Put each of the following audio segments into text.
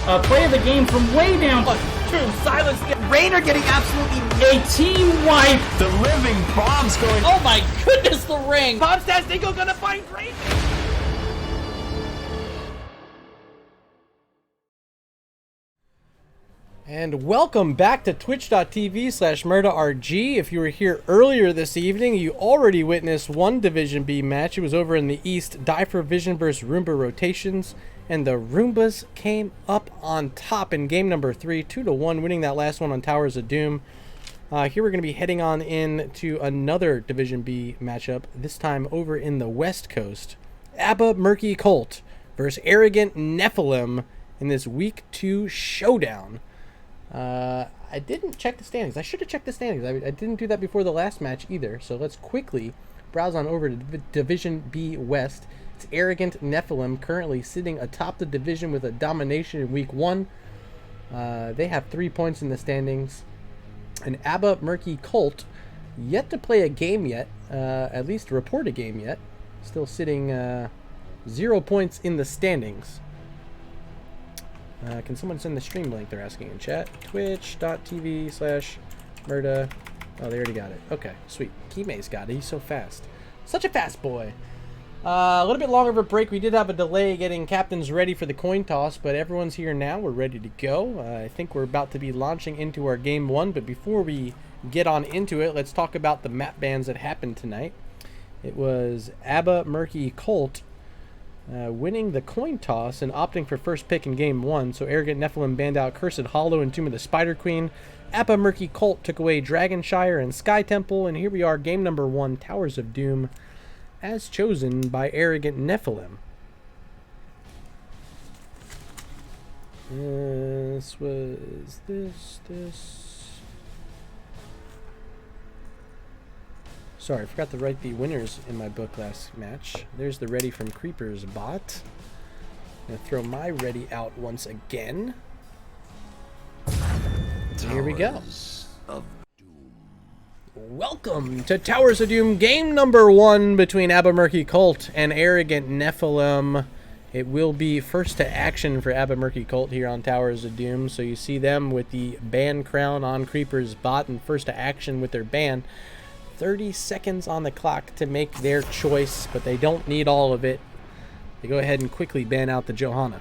Play of the game from way down. Two, silence. Rainer getting absolutely a team wipe. The living bomb's going. Oh my goodness, the ring. Bombstastic gonna find Rainer. And welcome back to twitch.tv/MurdaRG. If you were here earlier this evening, you already witnessed one Division B match. It was over in the East, Die for Vision versus Roomba Rotations. And the Roombas came up on top in game number 3, 2-1, winning that last one on Towers of Doom. Here we're going to be heading on in to another Division B matchup, this time over in the West Coast. Abba Murky Colt versus Arrogant Nephalem in this Week 2 showdown. I didn't check the standings. I should have checked the standings. I didn't do that before the last match either. So let's quickly browse on over to Division B West. It's Arrogant Nephalem currently sitting atop the division with a domination in Week 1. They have 3 points in the standings. And Abba Murky Colt, yet to play a game yet, at least report a game yet. Still sitting 0 points in the standings. Can someone send the stream link? They're asking in chat. Twitch.tv/Murda. Oh, they already got it. Okay, sweet. Kime's got it. He's so fast. Such a fast boy. A little bit longer of a break. We did have a delay getting captains ready for the coin toss, but everyone's here now. We're ready to go. I think we're about to be launching into our game 1, but before we get on into it, let's talk about the map bans that happened tonight. It was Abba Murky Colt winning the coin toss and opting for first pick in game 1. So Arrogant Nephalem banned out Cursed Hollow and Tomb of the Spider Queen. Abba Murky Colt took away Dragonshire and Sky Temple, and here we are, game number 1, Towers of Doom, as chosen by Arrogant Nephalem. This was this. Sorry, I forgot to write the winners in my book last match. There's the ready from Creeper's bot. I'm gonna throw my ready out once again. Here we go. Welcome to Towers of Doom, game number 1 between Abba Murky Colt and Arrogant Nephalem. It will be first to action for Abba Murky Colt here on Towers of Doom. So you see them with the ban crown on Creeper's bot and first to action with their ban. 30 seconds on the clock to make their choice, but they don't need all of it. They go ahead and quickly ban out the Johanna.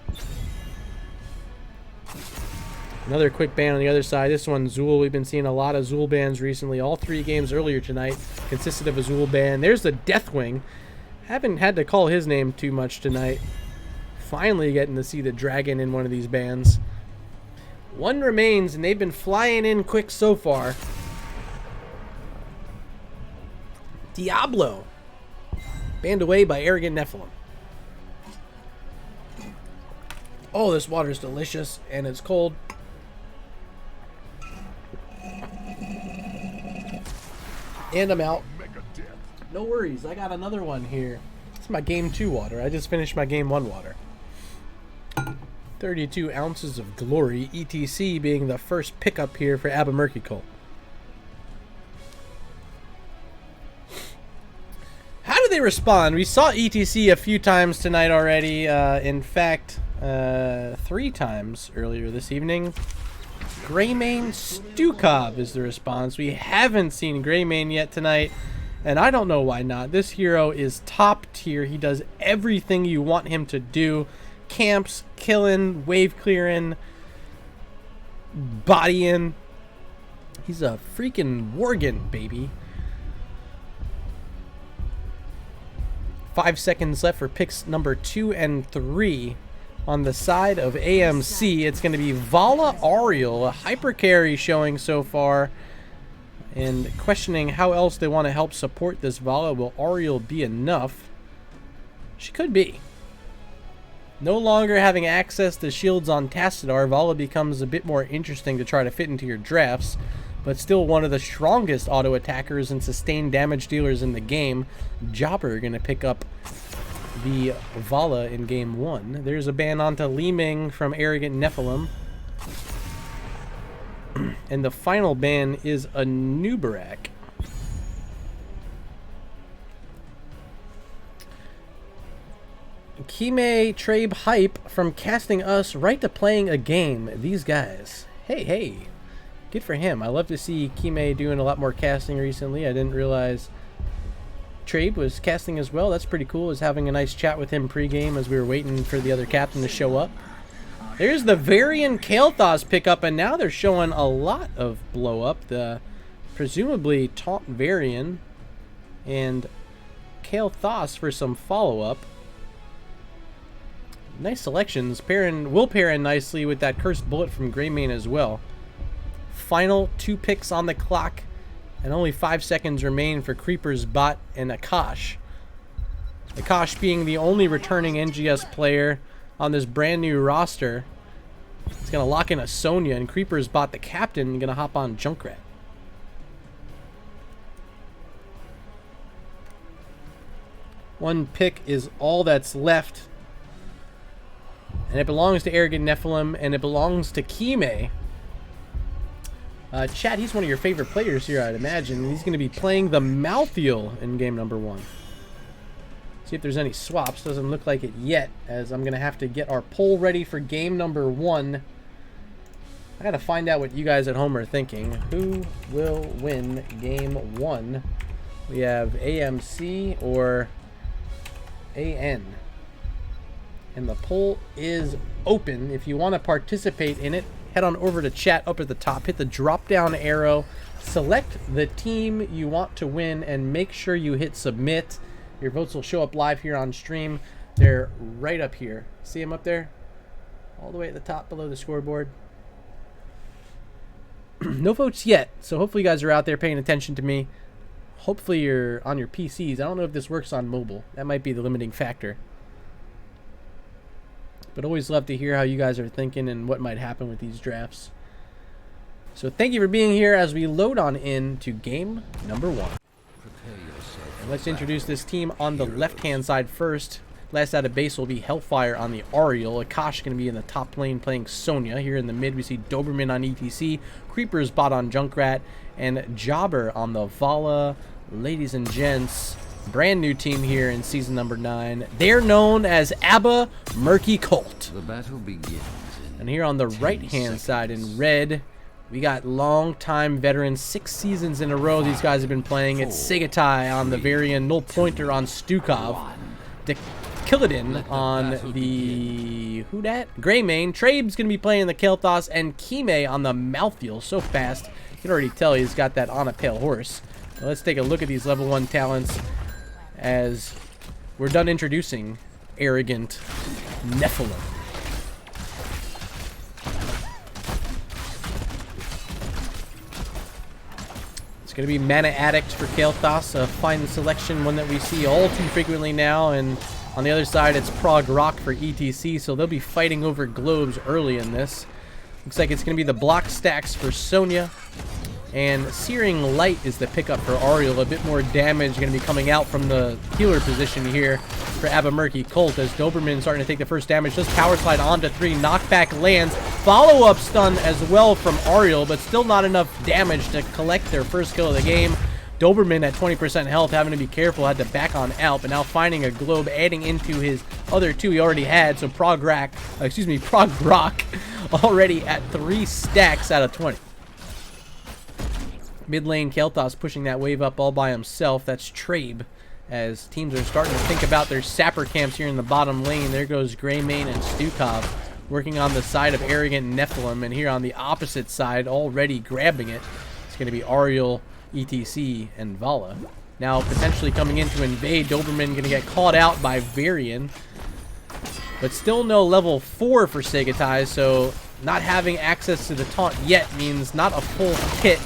Another quick ban on the other side. This one, Zool. We've been seeing a lot of Zool bans recently. All 3 games earlier tonight consisted of a Zool ban. There's the Deathwing. Haven't had to call his name too much tonight. Finally getting to see the dragon in one of these bans. 1 remains, and they've been flying in quick so far. Diablo. Banned away by Arrogant Nephalem. Oh, this water is delicious, and it's cold. And I'm out. No worries, I got another one here. It's my game 2 water. I just finished my game 1 water. 32 ounces of glory, ETC being the first pickup here for Abba Murky Colt. How do they respond? We saw ETC a few times tonight already. In fact, 3 times earlier this evening. Greymane Stukov is the response. We haven't seen Greymane yet tonight, and I don't know why not. This hero is top tier. He does everything you want him to do. Camps, killing, wave clearing, bodying. He's a freaking Worgen, baby. 5 seconds left for picks number 2 and 3. On the side of AMC, it's going to be Vala Ariel, a hyper carry showing so far. And questioning how else they want to help support this Vala. Will Ariel be enough? She could be. No longer having access to shields on Tassadar, Vala becomes a bit more interesting to try to fit into your drafts. But still one of the strongest auto attackers and sustained damage dealers in the game. Jobber going to pick up the Vala in game 1. There's a ban onto Li Ming from Arrogant Nephalem. And the final ban is a Nubarak. Kime Trabe hype from casting us right to playing a game. These guys. Hey. Good for him. I love to see Kime doing a lot more casting recently. I didn't realize Trabe was casting as well. That's pretty cool. I was having a nice chat with him pregame as we were waiting for the other captain to show up. There's the Varian Kael'thas pickup, and now they're showing a lot of blow up. The presumably taunt Varian and Kael'thas for some follow-up. Nice selections. Will pair in nicely with that Cursed Bullet from Greymane as well. Final 2 picks on the clock, and only 5 seconds remain for Creeper's Bot and Akash. Akash being the only returning NGS player on this brand new roster. He's going to lock in a Sonya, and Creeper's Bot, the captain, going to hop on Junkrat. One pick is all that's left, and it belongs to Arrogant Nephalem, and it belongs to Kime. Chad, he's one of your favorite players here, I'd imagine. He's going to be playing the Malthael in game number 1. See if there's any swaps. Doesn't look like it yet, as I'm going to have to get our poll ready for game number 1. I got to find out what you guys at home are thinking. Who will win game 1? We have AMC or AN. And the poll is open. If you want to participate in it, head on over to chat up at the top. Hit the drop down arrow. Select the team you want to win and make sure you hit submit. Your votes will show up live here on stream. They're right up here. See them up there? All the way at the top below the scoreboard. No votes yet, so hopefully you guys are out there paying attention to me. Hopefully you're on your PCs. I don't know if this works on mobile. That might be the limiting factor. But always love to hear how you guys are thinking and what might happen with these drafts. So thank you for being here as we load on in to game number 1. And let's introduce this team on the left-hand side first. Last out of base will be Hellfire on the Ariel. Akash going to be in the top lane playing Sonya. Here in the mid we see Doberman on ETC, Creeper's Bot on Junkrat, and Jobber on the Vala. Ladies and gents, brand new team here in season number 9. They're known as ABBA Murky Cult. The battle begins. And here on the right-hand side in red, we got long-time veterans, 6 seasons in a row these guys have been playing. It's Sigatai on the Varian, Null Pointer on Stukov, Killadin on the Greymane. Trabe's gonna be playing the Kael'thas, and Kime on the Malthael. So fast, you can already tell he's got that on a pale horse. Now let's take a look at these level 1 talents as we're done introducing Arrogant Nephalem. It's going to be Mana Addict for Kael'thas, a fine selection, one that we see all too frequently now, and on the other side it's Prog Rock for ETC, so they'll be fighting over globes early in this. Looks like it's going to be the block stacks for Sonya. And Searing Light is the pickup for Ariel. A bit more damage going to be coming out from the healer position here for ABBA Murky Cult as Doberman starting to take the first damage. Does power slide onto 3. Knockback lands. Follow-up stun as well from Ariel, but still not enough damage to collect their first kill of the game. Doberman at 20% health, having to be careful, had to back on out, but now finding a globe, adding into his other 2 he already had. So Prog Rock already at 3 stacks out of 20. Mid lane, Kael'thas pushing that wave up all by himself. That's Trabe, as teams are starting to think about their sapper camps here in the bottom lane. There goes Greymane and Stukov working on the side of Arrogant Nephalem, and here on the opposite side, already grabbing it, it's going to be Ariel, ETC, and Vala. Now potentially coming in to invade. Doberman going to get caught out by Varian, but still no level 4 for Sigatai, so not having access to the taunt yet means not a full kit,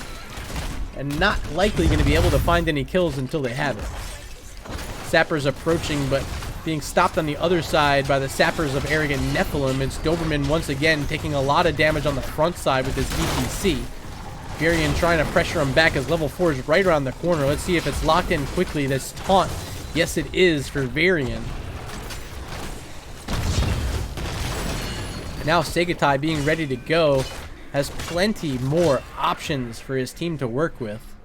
and not likely going to be able to find any kills until they have it. Sappers approaching, but being stopped on the other side by the Sappers of Arrogant Nephalem. It's Doberman once again taking a lot of damage on the front side with his ETC. Varian trying to pressure him back as level 4 is right around the corner. Let's see if it's locked in quickly. This taunt, yes it is for Varian. And now Sigatai being ready to go, has plenty more options for his team to work with.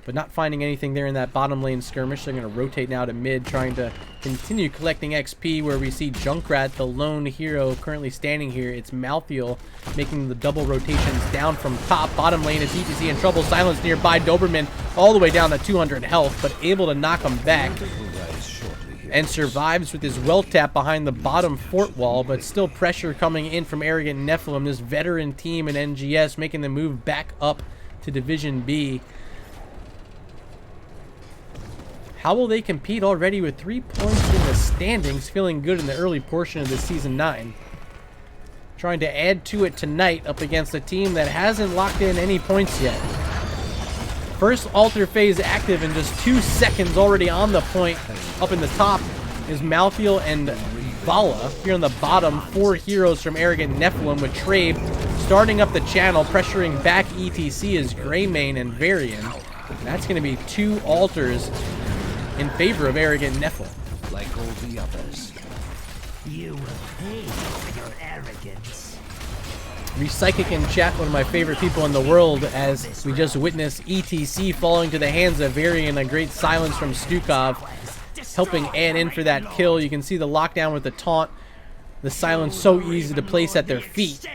but not finding anything there in that bottom lane skirmish. They're going to rotate now to mid, trying to continue collecting XP, where we see Junkrat, the lone hero currently standing here. It's Malthael making the double rotations down from top. Bottom lane is ETC in trouble. Silence nearby. Doberman all the way down to 200 health, but able to knock him back. And survives with his well tap behind the bottom fort wall, but still pressure coming in from Arrogant Nephalem, this veteran team in NGS, making the move back up to Division B. How will they compete already with 3 points in the standings, feeling good in the early portion of the Season 9? Trying to add to it tonight up against a team that hasn't locked in any points yet. First altar phase active in just 2 seconds, already on the point. Up in the top is Malthael and Vala. Here on the bottom, 4 heroes from Arrogant Nephalem, with Trabe starting up the channel, pressuring back ETC as Greymane and Varian. And that's going to be 2 altars in favor of Arrogant Nephalem. Like all the others. You will pay for your arrogance. Repsychic in chat, one of my favorite people in the world, as we just witnessed ETC falling to the hands of Varian. A great silence from Stukov, helping add in for that kill. You can see the lockdown with the taunt. The silence so easy to place at their feet.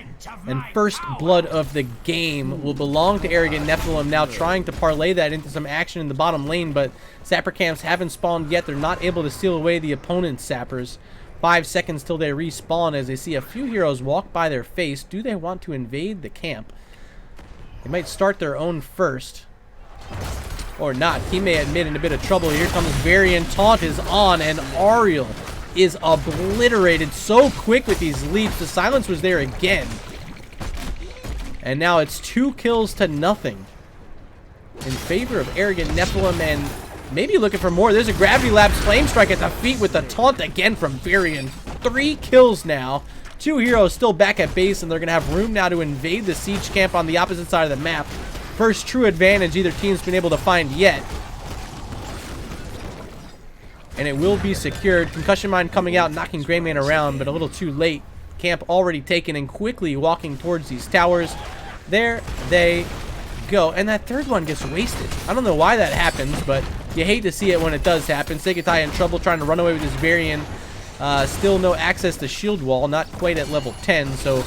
And first blood of the game will belong to Arrogant Nephalem, now trying to parlay that into some action in the bottom lane, but sapper camps haven't spawned yet. They're not able to steal away the opponent's sappers. 5 seconds till they respawn as they see a few heroes walk by their face. Do they want to invade the camp? They might start their own first. Or not. He may admit in a bit of trouble. Here comes Varian. Taunt is on, and Ariel is obliterated so quick with these leaps. The silence was there again. And now it's 2 kills to nothing in favor of Arrogant Nephalem, and maybe looking for more. There's a Gravity Labs Flame Strike at the feet with the taunt again from Varian. 3 kills now. 2 heroes still back at base, and they're going to have room now to invade the siege camp on the opposite side of the map. First true advantage either team's been able to find yet. And it will be secured. Concussion Mine coming out, knocking Greymane around, but a little too late. Camp already taken and quickly walking towards these towers. There they go. And that third one gets wasted. I don't know why that happens, but you hate to see it when it does happen. Segatai in trouble trying to run away with his Varian. Still no access to shield wall, not quite at level 10, so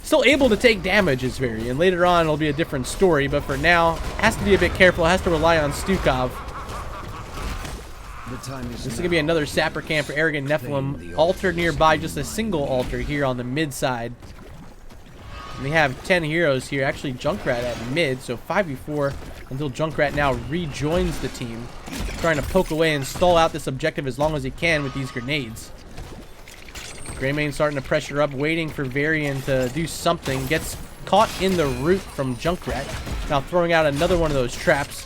still able to take damage as Varian. Later on it'll be a different story, but for now has to be a bit careful, has to rely on Stukov. This is going to be another sapper camp for Arrogant Nephalem. Altar nearby, just a single altar here on the mid side. And they have 10 heroes here. Actually, Junkrat at mid, so 5v4 until Junkrat now rejoins the team. Trying to poke away and stall out this objective as long as he can with these grenades. Greymane starting to pressure up, waiting for Varian to do something. Gets caught in the root from Junkrat. Now throwing out another one of those traps.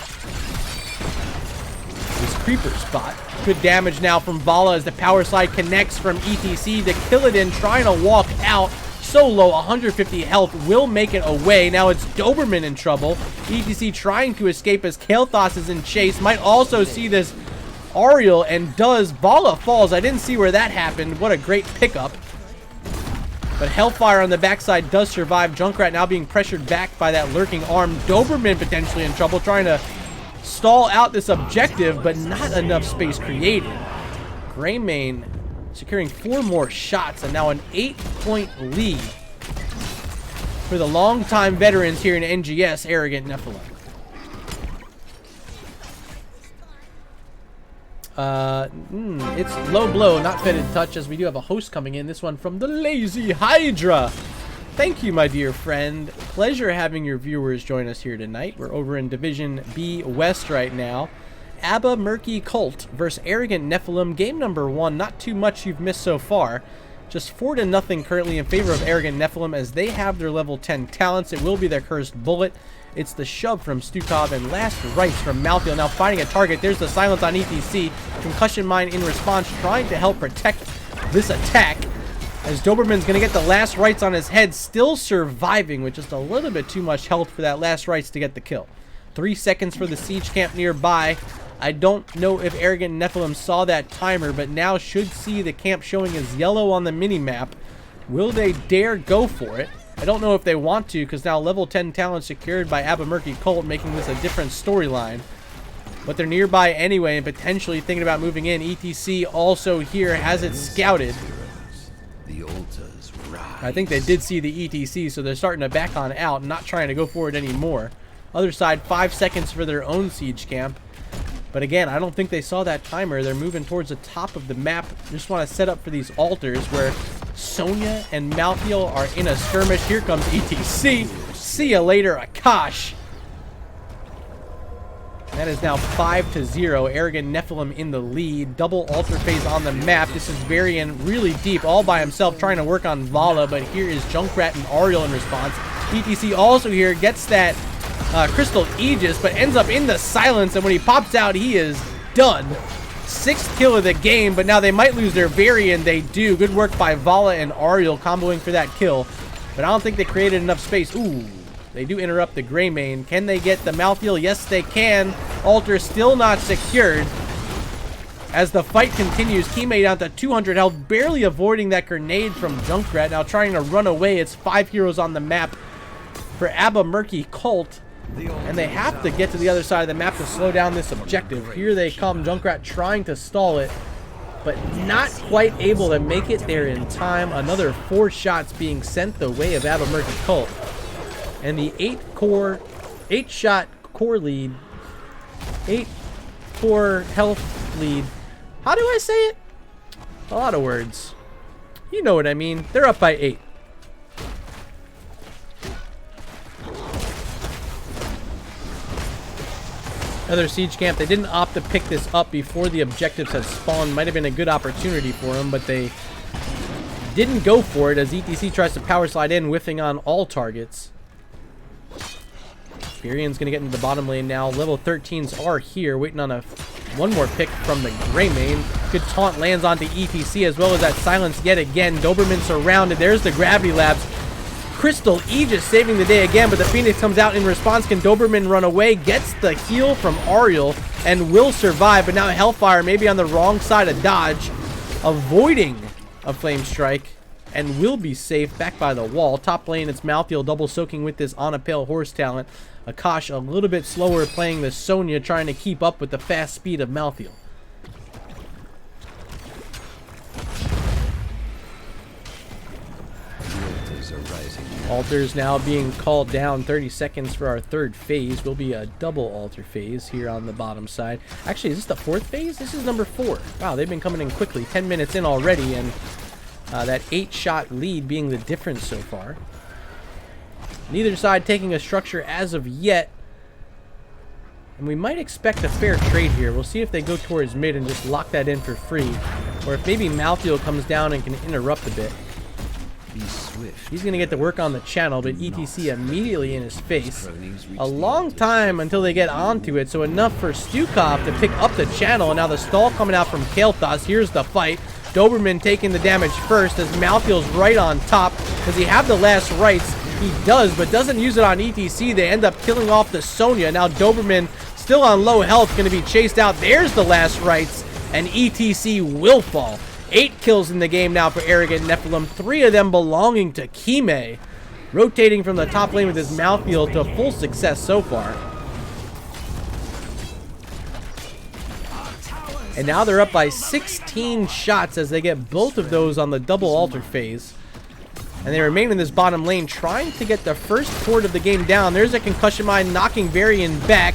This creeper spot. Good damage now from Vala as the power slide connects from ETC. The Killadin trying to walk out. So low, 150 health, will make it away. Now it's Doberman in trouble. ETC trying to escape as Kael'thas is in chase. Might also see this Ariel, and does. Vala falls. I didn't see where that happened. What a great pickup. But Hellfire on the backside does survive. Junkrat now being pressured back by that lurking arm. Doberman potentially in trouble, trying to stall out this objective, but not enough space created. Greymane securing 4 more shots, and now an 8-point lead for the longtime veterans here in NGS, Arrogant Nephalem. It's low blow, not fetid touch, as we do have a host coming in. This one from the Lazy Hydra. Thank you, my dear friend. Pleasure having your viewers join us here tonight. We're over in Division B West right now. Abba Murky Cult versus Arrogant Nephalem. Game number 1. Not too much you've missed so far. Just 4-0 currently in favor of Arrogant Nephalem, as they have their level 10 talents. It will be their cursed bullet. It's the shove from Stukov and last rites from Malthael. Now finding a target. There's the silence on ETC. Concussion Mine in response, trying to help protect this attack, as Doberman's going to get the last rites on his head, still surviving with just a little bit too much health for that last rites to get the kill. 3 seconds for the siege camp nearby. I don't know if Arrogant Nephalem saw that timer, but now should see the camp showing as yellow on the mini-map. Will they dare go for it? I don't know if they want to, because now level 10 talent secured by Murky Colt, making this a different storyline. But they're nearby anyway and potentially thinking about moving in. ETC also here has it scouted. The altars rise. I think they did see the ETC, so they're starting to back on out, not trying to go forward anymore. Other side, 5 seconds for their own siege camp. But again, I don't think they saw that timer. They're moving towards the top of the map. Just want to set up for these altars where Sonya and Malthael are in a skirmish. Here comes ETC. See ya later, Akash. That is now 5-0. Arrogant Nephalem in the lead. Double altar phase on the map. This is Varian really deep, all by himself, trying to work on Vala. But here is Junkrat and Ariel in response. ETC also here gets that Crystal Aegis, but ends up in the silence. And when he pops out, he is done. 6th kill of the game, but now they might lose their Varian. They do. Good work by Vala and Ariel comboing for that kill. But I don't think they created enough space. Ooh. They do interrupt the Greymane. Can they get the Malthael? Yes, they can. Altar still not secured. As the fight continues, Kime down to 200 health, barely avoiding that grenade from Junkrat. Now trying to run away. It's 5 heroes on the map for Murky Colt. And they have to get to the other side of the map to slow down this objective. Here they come. Junkrat trying to stall it, but not quite able to make it there in time. Another 4 shots being sent the way of Murky Colt. And the 8-shot core lead, 8-core health lead. How do I say it? A lot of words. You know what I mean. They're up by 8. Another siege camp. They didn't opt to pick this up before the objectives had spawned. Might have been a good opportunity for them, but they didn't go for it as ETC tries to power slide in, whiffing on all targets. Varian's going to get into the bottom lane now. Level 13s are here, waiting on one more pick from the Greymane. Good taunt lands onto ETC, as well as that silence yet again. Doberman surrounded. There's the Gravity Labs. Crystal Aegis saving the day again, but the Phoenix comes out in response. Can Doberman run away? Gets the heal from Ariel and will survive, but now Hellfire maybe on the wrong side of dodge, avoiding a Flame Strike, and will be safe back by the wall. Top lane, it's Malthael double soaking with this On a Pale Horse talent. Akash a little bit slower playing the Sonya, trying to keep up with the fast speed of Malthael. Altars now being called down. 30 seconds for our 3rd phase. Will be a double altar phase here on the bottom side. Actually, is this the 4th phase? This is number 4. Wow, they've been coming in quickly. 10 minutes in already, and that 8-shot lead being the difference so far. Neither side taking a structure as of yet. And we might expect a fair trade here. We'll see if they go towards mid and just lock that in for free. Or if maybe Malthael comes down and can interrupt a bit. He's going to get to work on the channel, but ETC immediately in his face. A long time until they get onto it, so enough for Stukov to pick up the channel. And now the stall coming out from Kael'thas. Here's the fight. Doberman taking the damage first as Malthael's right on top. Does he have the last rights? He does, but doesn't use it on ETC. They end up killing off the Sonya. Now Doberman, still on low health, going to be chased out. There's the last rights, and ETC will fall. 8 kills in the game now for Arrogant Nephalem, 3 of them belonging to Kime. Rotating from the top lane with his Malthael to full success so far. And now they're up by 16 shots as they get both of those on the double altar phase. And they remain in this bottom lane, trying to get the first port of the game down. There's a concussion mine knocking Varian back.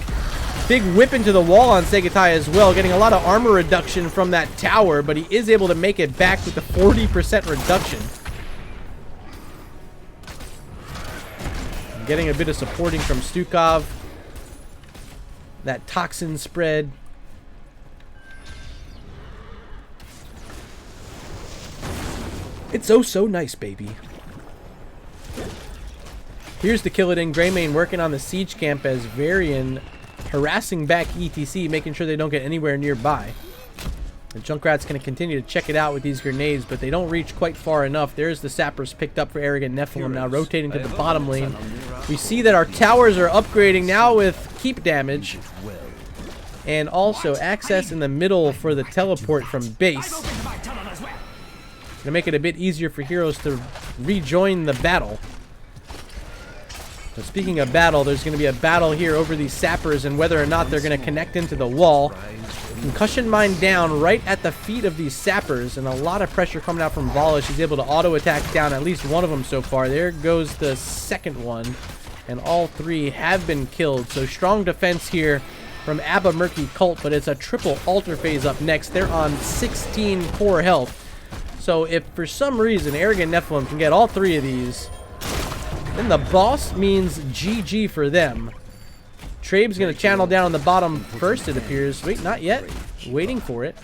Big whip into the wall on Segatai as well, getting a lot of armor reduction from that tower, but he is able to make it back with the 40% reduction. Getting a bit of supporting from Stukov. That toxin spread. It's oh so nice, baby. Here's the Killadin Greymane working on the siege camp as Varian harassing back ETC, making sure they don't get anywhere nearby. The Junkrat's going to continue to check it out with these grenades, but they don't reach quite far enough. There's the sappers picked up for Arrogant Nephalem, now rotating to the bottom lane. We see that our towers are upgrading now with keep damage, and also access in the middle for the teleport from base. To make it a bit easier for heroes to rejoin the battle. But speaking of battle, there's going to be a battle here over these sappers and whether or not they're going to connect into the wall. Concussion mine down right at the feet of these sappers, and a lot of pressure coming out from Vala. She's able to auto attack down at least one of them so far. There goes the second one, and all three have been killed. So strong defense here from Abba Murky Cult, but it's a triple altar phase up next. They're on 16 core health. So if for some reason Arrogant Nephalem can get all three of these, then the boss means GG for them. Trabe's going to channel down on the bottom first, it appears. Wait, not yet. Waiting for it.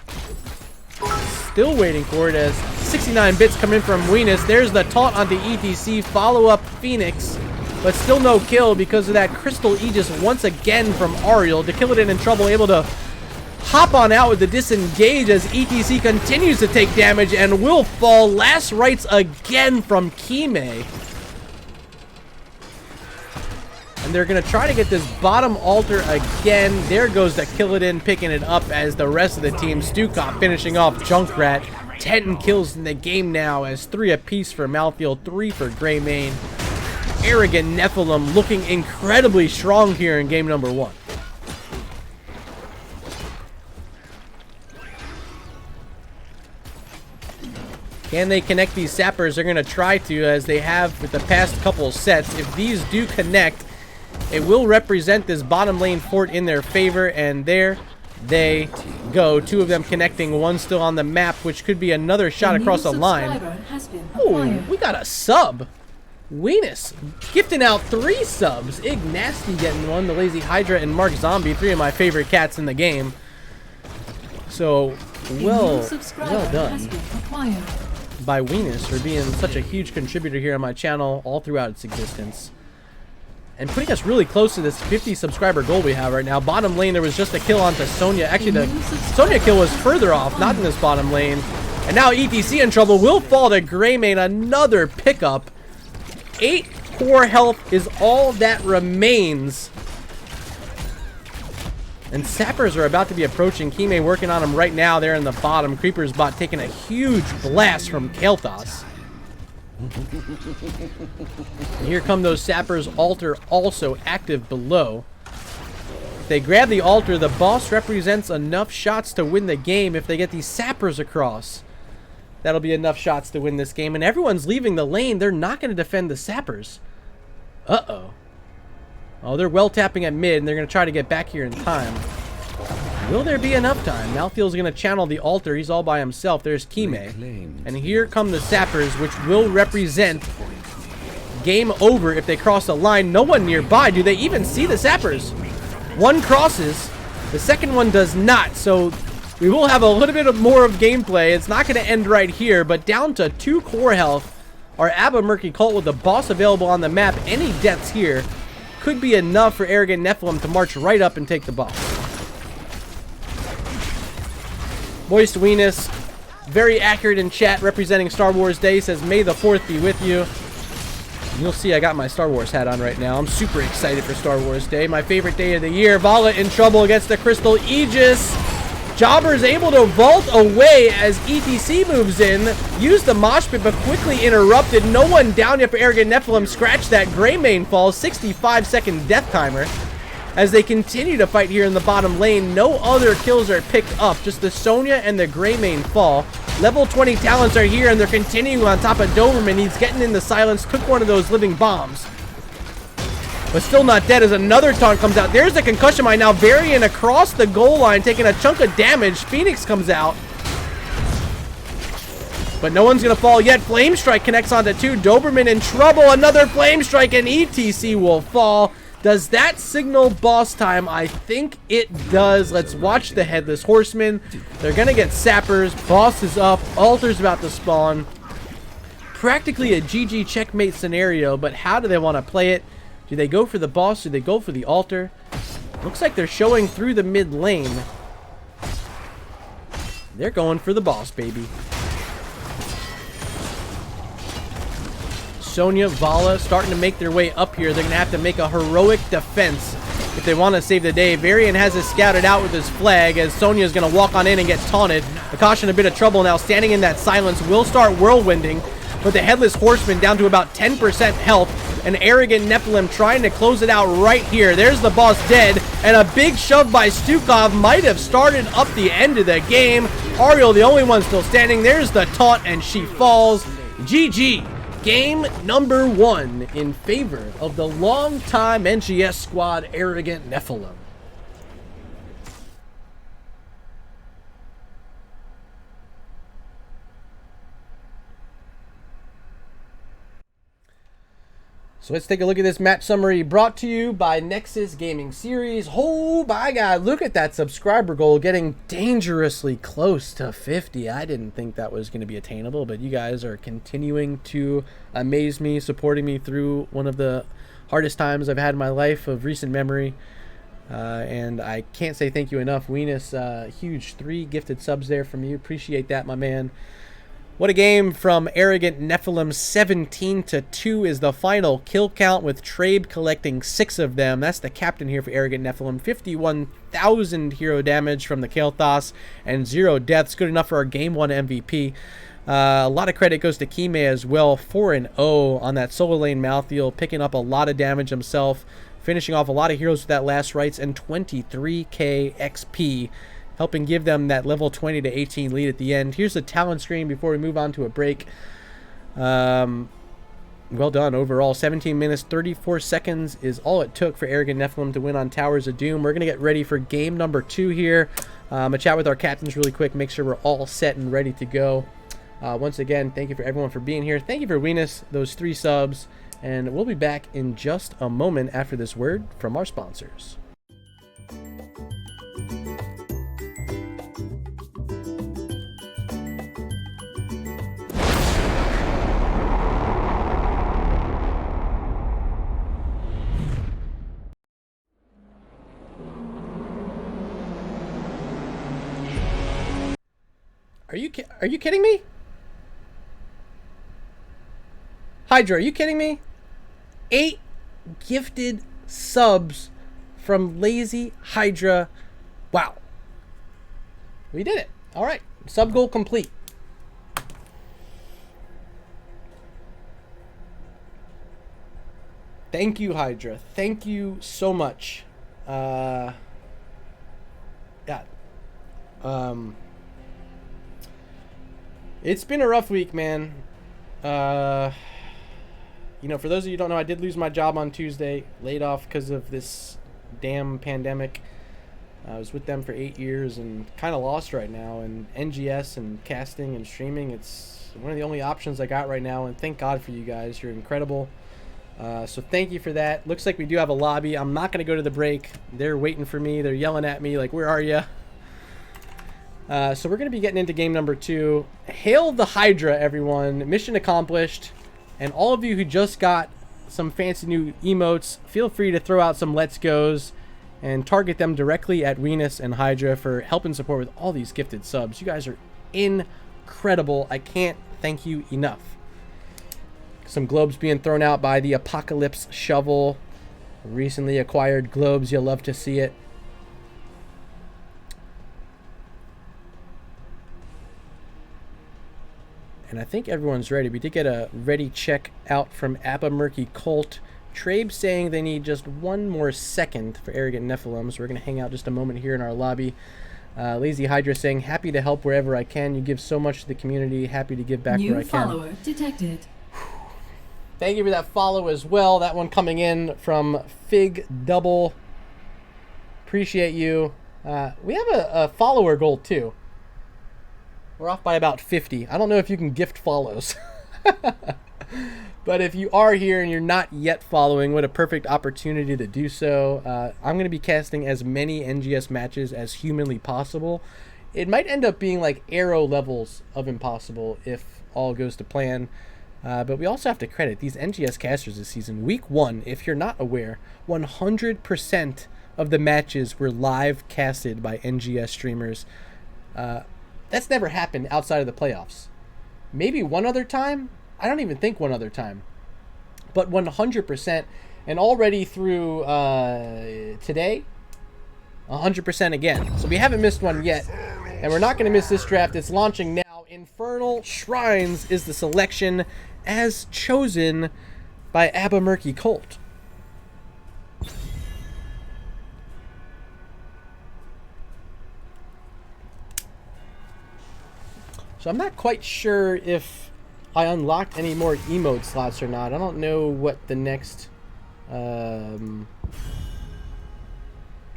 Still waiting for it as 69 bits come in from Weenus. There's the taunt onto ETC. Follow-up Phoenix. But still no kill because of that Crystal Aegis once again from Ariel. Dekiladin in trouble, able to hop on out with the disengage as ETC continues to take damage and will fall. Last rites again from Kime. And they're going to try to get this bottom altar again. There goes the Killadin picking it up as the rest of the team. Stukop finishing off Junkrat. 10 kills in the game now as 3 apiece for Malfield, 3 for Greymane. Arrogant Nephalem looking incredibly strong here in game number 1. Can they connect these sappers? They're going to try to, as they have with the past couple sets. If these do connect, it will represent this bottom lane fort in their favor, and there they go. 2 of them connecting, 1 still on the map, which could be another shot across the line. Oh, we got a sub. Weenus gifting out 3 subs. Ignasty getting 1, the Lazy Hydra, and Mark Zombie, 3 of my favorite cats in the game. So, well done by Weenus for being such a huge contributor here on my channel all throughout its existence. And putting us really close to this 50 subscriber goal we have right now. Bottom lane, there was just a kill onto Sonya. Actually, the Sonya kill was further off, not in this bottom lane. And now ETC in trouble, will fall to Greymane. Another pickup. 8 core health is all that remains. And sappers are about to be approaching. Kime working on him right now. They're in the bottom. Creeper's bot taking a huge blast from Kael'thas. And here come those sappers. Altar also active below. If they grab the altar, the boss represents enough shots to win the game. If they get these sappers across, that'll be enough shots to win this game. And everyone's leaving the lane. They're not going to defend the sappers. Uh-oh. Oh, they're well tapping at mid, and they're going to try to get back here in time. Will there be enough time? Malfield's going to channel the altar. He's all by himself. There's Kime. And here come the sappers, which will represent game over if they cross the line. No one nearby. Do they even see the sappers? One crosses. The second one does not. So we will have a little bit more of gameplay. It's not going to end right here, but down to 2 core health. Our Abba Murky Cult with the boss available on the map. Any deaths here could be enough for Arrogant Nephalem to march right up and take the boss. Moist Weenus, very accurate in chat, representing Star Wars Day, says, "May the 4th be with you." You'll see I got my Star Wars hat on right now. I'm super excited for Star Wars Day, my favorite day of the year. Vala in trouble against the Crystal Aegis. Jobber's able to vault away as ETC moves in. Used the mosh pit, but quickly interrupted. No one down yet for Arrogant Nephalem. Scratch that. Greymane falls. 65-second death timer. As they continue to fight here in the bottom lane, no other kills are picked up. Just the Sonya and the Greymane fall. Level 20 talents are here, and they're continuing on top of Doberman. He's getting in the silence. Took one of those living bombs. But still not dead as another taunt comes out. There's the concussion mine now. Varian across the goal line, taking a chunk of damage. Phoenix comes out. But no one's going to fall yet. Flame Strike connects onto 2. Doberman in trouble. Another Flame Strike, and ETC will fall. Does that signal boss time? I think it does. Let's watch the Headless Horseman. They're going to get sappers. Boss is up. Altar's about to spawn. Practically a GG checkmate scenario, but how do they want to play it? Do they go for the boss? Do they go for the altar? Looks like they're showing through the mid lane. They're going for the boss, baby. Sonya, Vala starting to make their way up here. They're going to have to make a heroic defense if they want to save the day. Varian has it scouted out with his flag as Sonya is going to walk on in and get taunted. Akashi in a bit of trouble now. Standing in that silence will start whirlwinding. But the Headless Horseman down to about 10% health. and Arrogant Nephalem trying to close it out right here. There's the boss dead, and a big shove by Stukov might have started up the end of the game. Ariel, the only one still standing. There's the taunt, and she falls. GG. Game number 1 in favor of the longtime NGS squad, Arrogant Nephalem. So let's take a look at this match summary brought to you by Nexus Gaming Series. Oh my God, look at that subscriber goal getting dangerously close to 50. I didn't think that was going to be attainable, but you guys are continuing to amaze me, supporting me through one of the hardest times I've had in my life of recent memory. And I can't say thank you enough. Weenus, huge 3 gifted subs there from you. Appreciate that, my man. What a game from Arrogant Nephalem. 17-2 is the final kill count, with Trabe collecting 6 of them. That's the captain here for Arrogant Nephalem. 51,000 hero damage from the Kael'thas and 0 deaths. Good enough for our Game 1 MVP. A lot of credit goes to Kime as well. 4-0 on that solo lane Malthael, picking up a lot of damage himself, finishing off a lot of heroes with that last rites, and 23k XP. Helping give them that level 20 to 18 lead at the end. Here's the talent screen before we move on to a break. Well done overall. 17 minutes, 34 seconds is all it took for Arrogant Nephalem to win on Towers of Doom. We're going to get ready for game number 2 here. I'm going to chat with our captains really quick, make sure we're all set and ready to go. Once again, thank you for everyone for being here. Thank you for Weenus, those 3 subs. And we'll be back in just a moment after this word from our sponsors. Are you kidding me? Hydra, are you kidding me? 8 gifted subs from Lazy Hydra. Wow. We did it. All right. Sub goal complete. Thank you, Hydra. Thank you so much. God. It's been a rough week, man. You know, for those of you who don't know, I did lose my job on Tuesday, laid off because of this damn pandemic. I was with them for 8 years and kind of lost right now. And NGS and casting and streaming, it's one of the only options I got right now. And thank God for you guys. You're incredible. So thank you for that. Looks like we do have a lobby. I'm not going to go to the break. They're waiting for me. They're yelling at me like, where are you? So we're going to be getting into game number 2. Hail the Hydra, everyone. Mission accomplished. And all of you who just got some fancy new emotes, feel free to throw out some let's goes and target them directly at Weenus and Hydra for help and support with all these gifted subs. You guys are incredible. I can't thank you enough. Some globes being thrown out by the Apocalypse Shovel. Recently acquired globes. You'll love to see it. And I think everyone's ready. We did get a ready check out from Abba Murky Colt. Trabe saying they need just one more second for Arrogant Nephalem. So we're going to hang out just a moment here in our lobby. Lazy Hydra saying, happy to help wherever I can. You give so much to the community. Happy to give back where I can. New follower detected. Thank you for that follow as well. That one coming in from Fig Double. Appreciate you. We have a follower goal too. We're off by about 50. I don't know if you can gift follows. But if you are here and you're not yet following, what a perfect opportunity to do so. I'm going to be casting as many NGS matches as humanly possible. It might end up being like Arrow levels of impossible if all goes to plan. But we also have to credit these NGS casters this season. Week 1, if you're not aware, 100% of the matches were live casted by NGS streamers. That's never happened outside of the playoffs. Maybe one other time. I don't even think one other time. But 100%. And already through today, 100% again. So we haven't missed one yet. And we're not going to miss this draft. It's launching now. Infernal Shrines is the selection as chosen by Murky Colt. So I'm not quite sure if I unlocked any more emote slots or not. I don't know what the next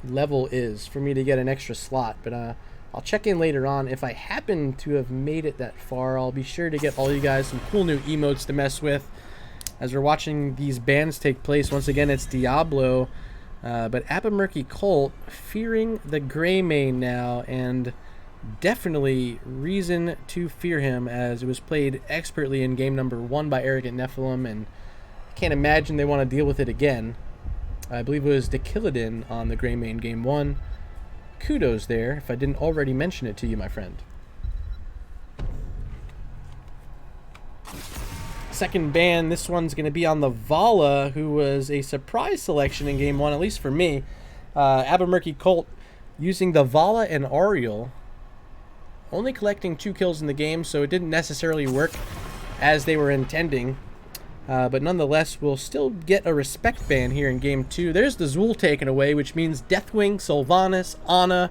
level is for me to get an extra slot, but I'll check in later on. If I happen to have made it that far, I'll be sure to get all you guys some cool new emotes to mess with as we're watching these bans take place. Once again, it's Diablo, but Murky Colt fearing the Gray Main now, and definitely reason to fear him as it was played expertly in game number 1 by Arrogant Nephalem, and I can't imagine they want to deal with it again. I believe it was Dekiladin on the Gray Main game 1. Kudos there, if I didn't already mention it to you, my friend. Second ban, this one's going to be on the Vala, who was a surprise selection in game 1, at least for me. Murky Colt using the Vala and Ariel, only collecting 2 kills in the game, so it didn't necessarily work as they were intending. But nonetheless, we'll still get a respect ban here in game 2. There's the Zul taken away, which means Deathwing, Sylvanas, Ana,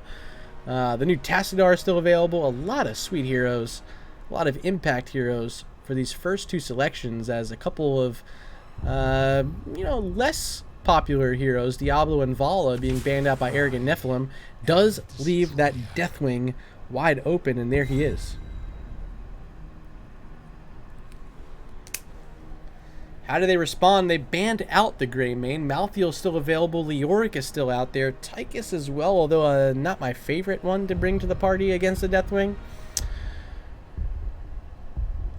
the new Tassadar is still available. A lot of sweet heroes, a lot of impact heroes for these first 2 selections, as a couple of, less popular heroes, Diablo and Vala, being banned out by Arrogant Nephalem, does leave that Deathwing wide open, and there he is. How do they respond? They banned out the Gray Main. Malthael's still available. Leoric is still out there. Tychus as well, although not my favorite one to bring to the party against the Deathwing.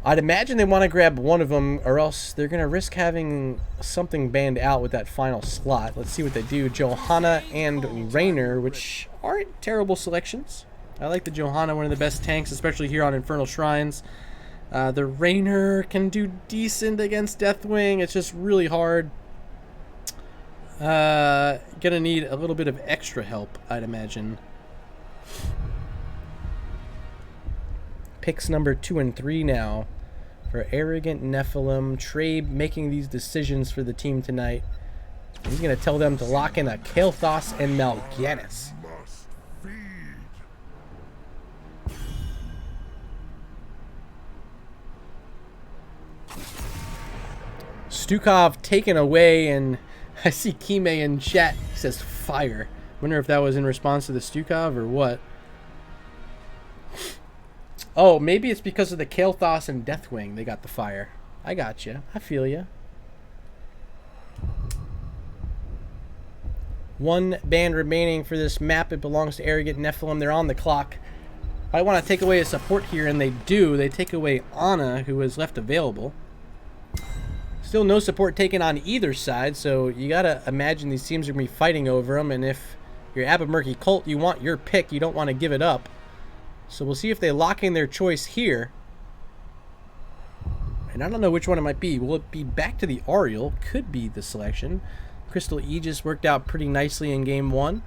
I'd imagine they want to grab one of them, or else they're going to risk having something banned out with that final slot. Let's see what they do. Johanna and Raynor, which aren't terrible selections. I like the Johanna, one of the best tanks, especially here on Infernal Shrines. The Raynor can do decent against Deathwing. It's just really hard. Gonna need a little bit of extra help, I'd imagine. Picks number 2 and 3 now for Arrogant Nephalem. Trabe making these decisions for the team tonight. He's gonna tell them to lock in a Kael'thas and Mal'Ganis. Stukov taken away, and I see Kime in chat. He says fire. Wonder if that was in response to the Stukov or what. Oh, maybe it's because of the Kael'thas and Deathwing they got the fire. I got you. I feel you. 1 ban remaining for this map. It belongs to Arrogant Nephalem. They're on the clock. I want to take away a support here, and they do. They take away Ana, who is left available. Still no support taken on either side, so you gotta imagine these teams are gonna be fighting over them, and if you're Murky Colt, you want your pick, you don't want to give it up. So we'll see if they lock in their choice here. And I don't know which one it might be. Will it be back to the Ariel? Could be the selection. Crystal Aegis worked out pretty nicely in game 1.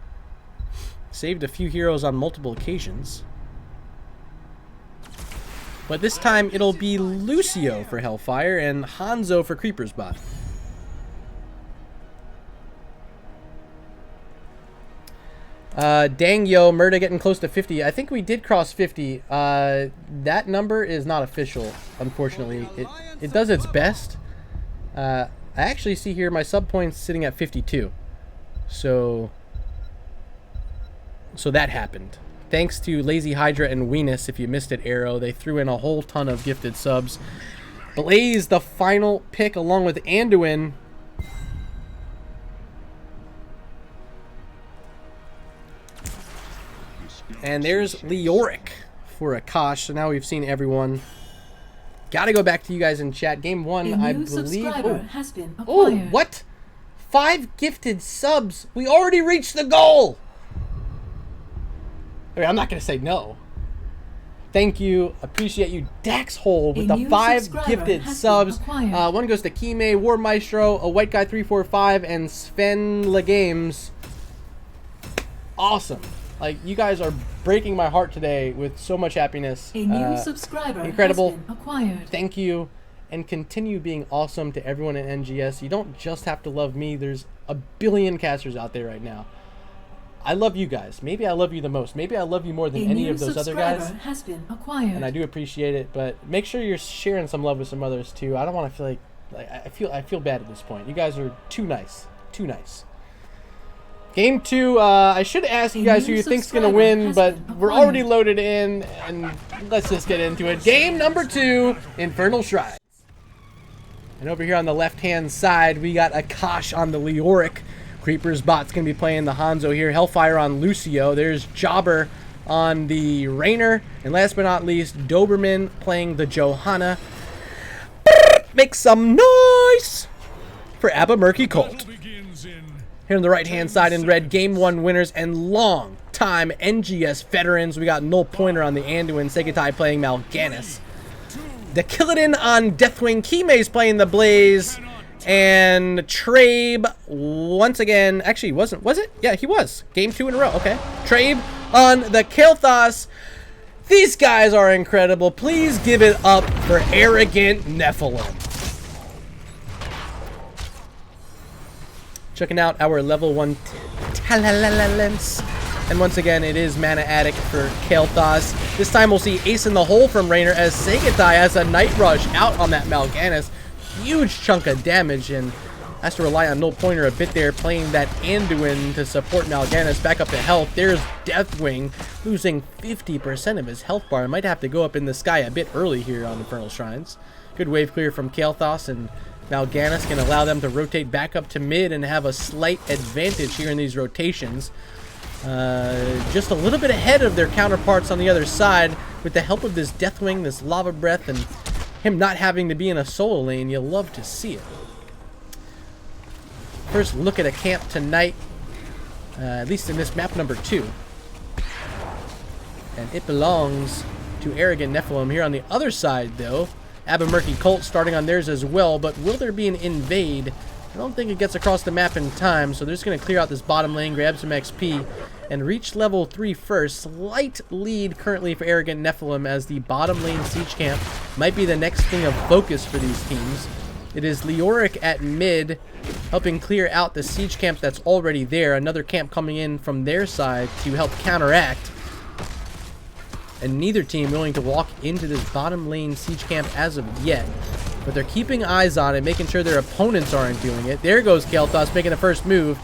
Saved a few heroes on multiple occasions. But this time it'll be Lucio for Hellfire and Hanzo for Creeper's Bot. Dang yo, Murda getting close to 50. I think we did cross 50. That number is not official, unfortunately. It does its best. I actually see here my sub points sitting at 52. So that happened. Thanks to Lazy Hydra and Weenus, if you missed it, Arrow. They threw in a whole ton of gifted subs. Blaze, the final pick, along with Anduin. And there's Leoric for Akash. So now we've seen everyone. Gotta go back to you guys in chat. Game 1, I believe. Has been acquired. Oh, what? 5 gifted subs. We already reached the goal. I mean, I'm not going to say no. Thank you. Appreciate you. Dax Hole with the 5 gifted subs. One goes to Kime, War Maestro, a White Guy 345, and Sven Legames. Awesome. Like, you guys are breaking my heart today with so much happiness. A new subscriber incredible. has been acquired. Thank you. and continue being awesome to everyone at NGS. You don't just have to love me. There's a billion casters out there right now. I love you guys. Maybe I love you the most. Maybe I love you more than any of those other guys. Has been acquired. And I do appreciate it, but make sure you're sharing some love with some others too. I don't want to feel like I feel bad at this point. You guys are too nice. Too nice. Game 2, I should ask you guys who you think's going to win, but we're already loaded in, and let's just get into it. Game number 2, Infernal Shrines. And over here on the left-hand side, we got Akash on the Leoric. Creeper's bot's going to be playing the Hanzo here. Hellfire on Lucio. There's Jobber on the Raynor. And last but not least, Doberman playing the Johanna. Make some noise for Abba Murky Colt. Here on the right-hand side in red, Game 1 winners and long-time NGS veterans. We got Null Pointer on the Anduin. Segatai playing Mal'Ganis. The Killadin on Deathwing. Kime's playing the Blaze. And Trabe once again, actually was it? Yeah, he was. Game 2 in a row. Okay. Trabe on the Kael'thas. These guys are incredible. Please give it up for Arrogant Nephalem. Checking out our level 1 talents. And once again, it is Mana Addict for Kael'thas. This time we'll see Ace in the Hole from Raynor as Segatai has a Night Rush out on that Mal'Ganis. Huge chunk of damage, and has to rely on Null Pointer a bit there, playing that Anduin to support Mal'Ganis back up to health. There's Deathwing losing 50% of his health bar. Might have to go up in the sky a bit early here on Infernal Shrines. Good wave clear from Kael'thas, and Mal'Ganis can allow them to rotate back up to mid and have a slight advantage here in these rotations. Just a little bit ahead of their counterparts on the other side with the help of this Deathwing, this Lava Breath, and him not having to be in a solo lane. You'll love to see it. First look at a camp tonight, at least in this map number 2. And it belongs to Arrogant Nephalem. Here on the other side, though, Abba Murky Colt starting on theirs as well, but will there be an invade? I don't think it gets across the map in time, so they're just going to clear out this bottom lane, grab some XP, and reach level 3 first. Slight lead currently for Arrogant Nephalem as the bottom lane siege camp might be the next thing of focus for these teams. It is Leoric at mid, helping clear out the siege camp that's already there. Another camp coming in from their side to help counteract. And neither team willing to walk into this bottom lane siege camp as of yet. But they're keeping eyes on it, making sure their opponents aren't doing it. There goes Kael'thas making the first move.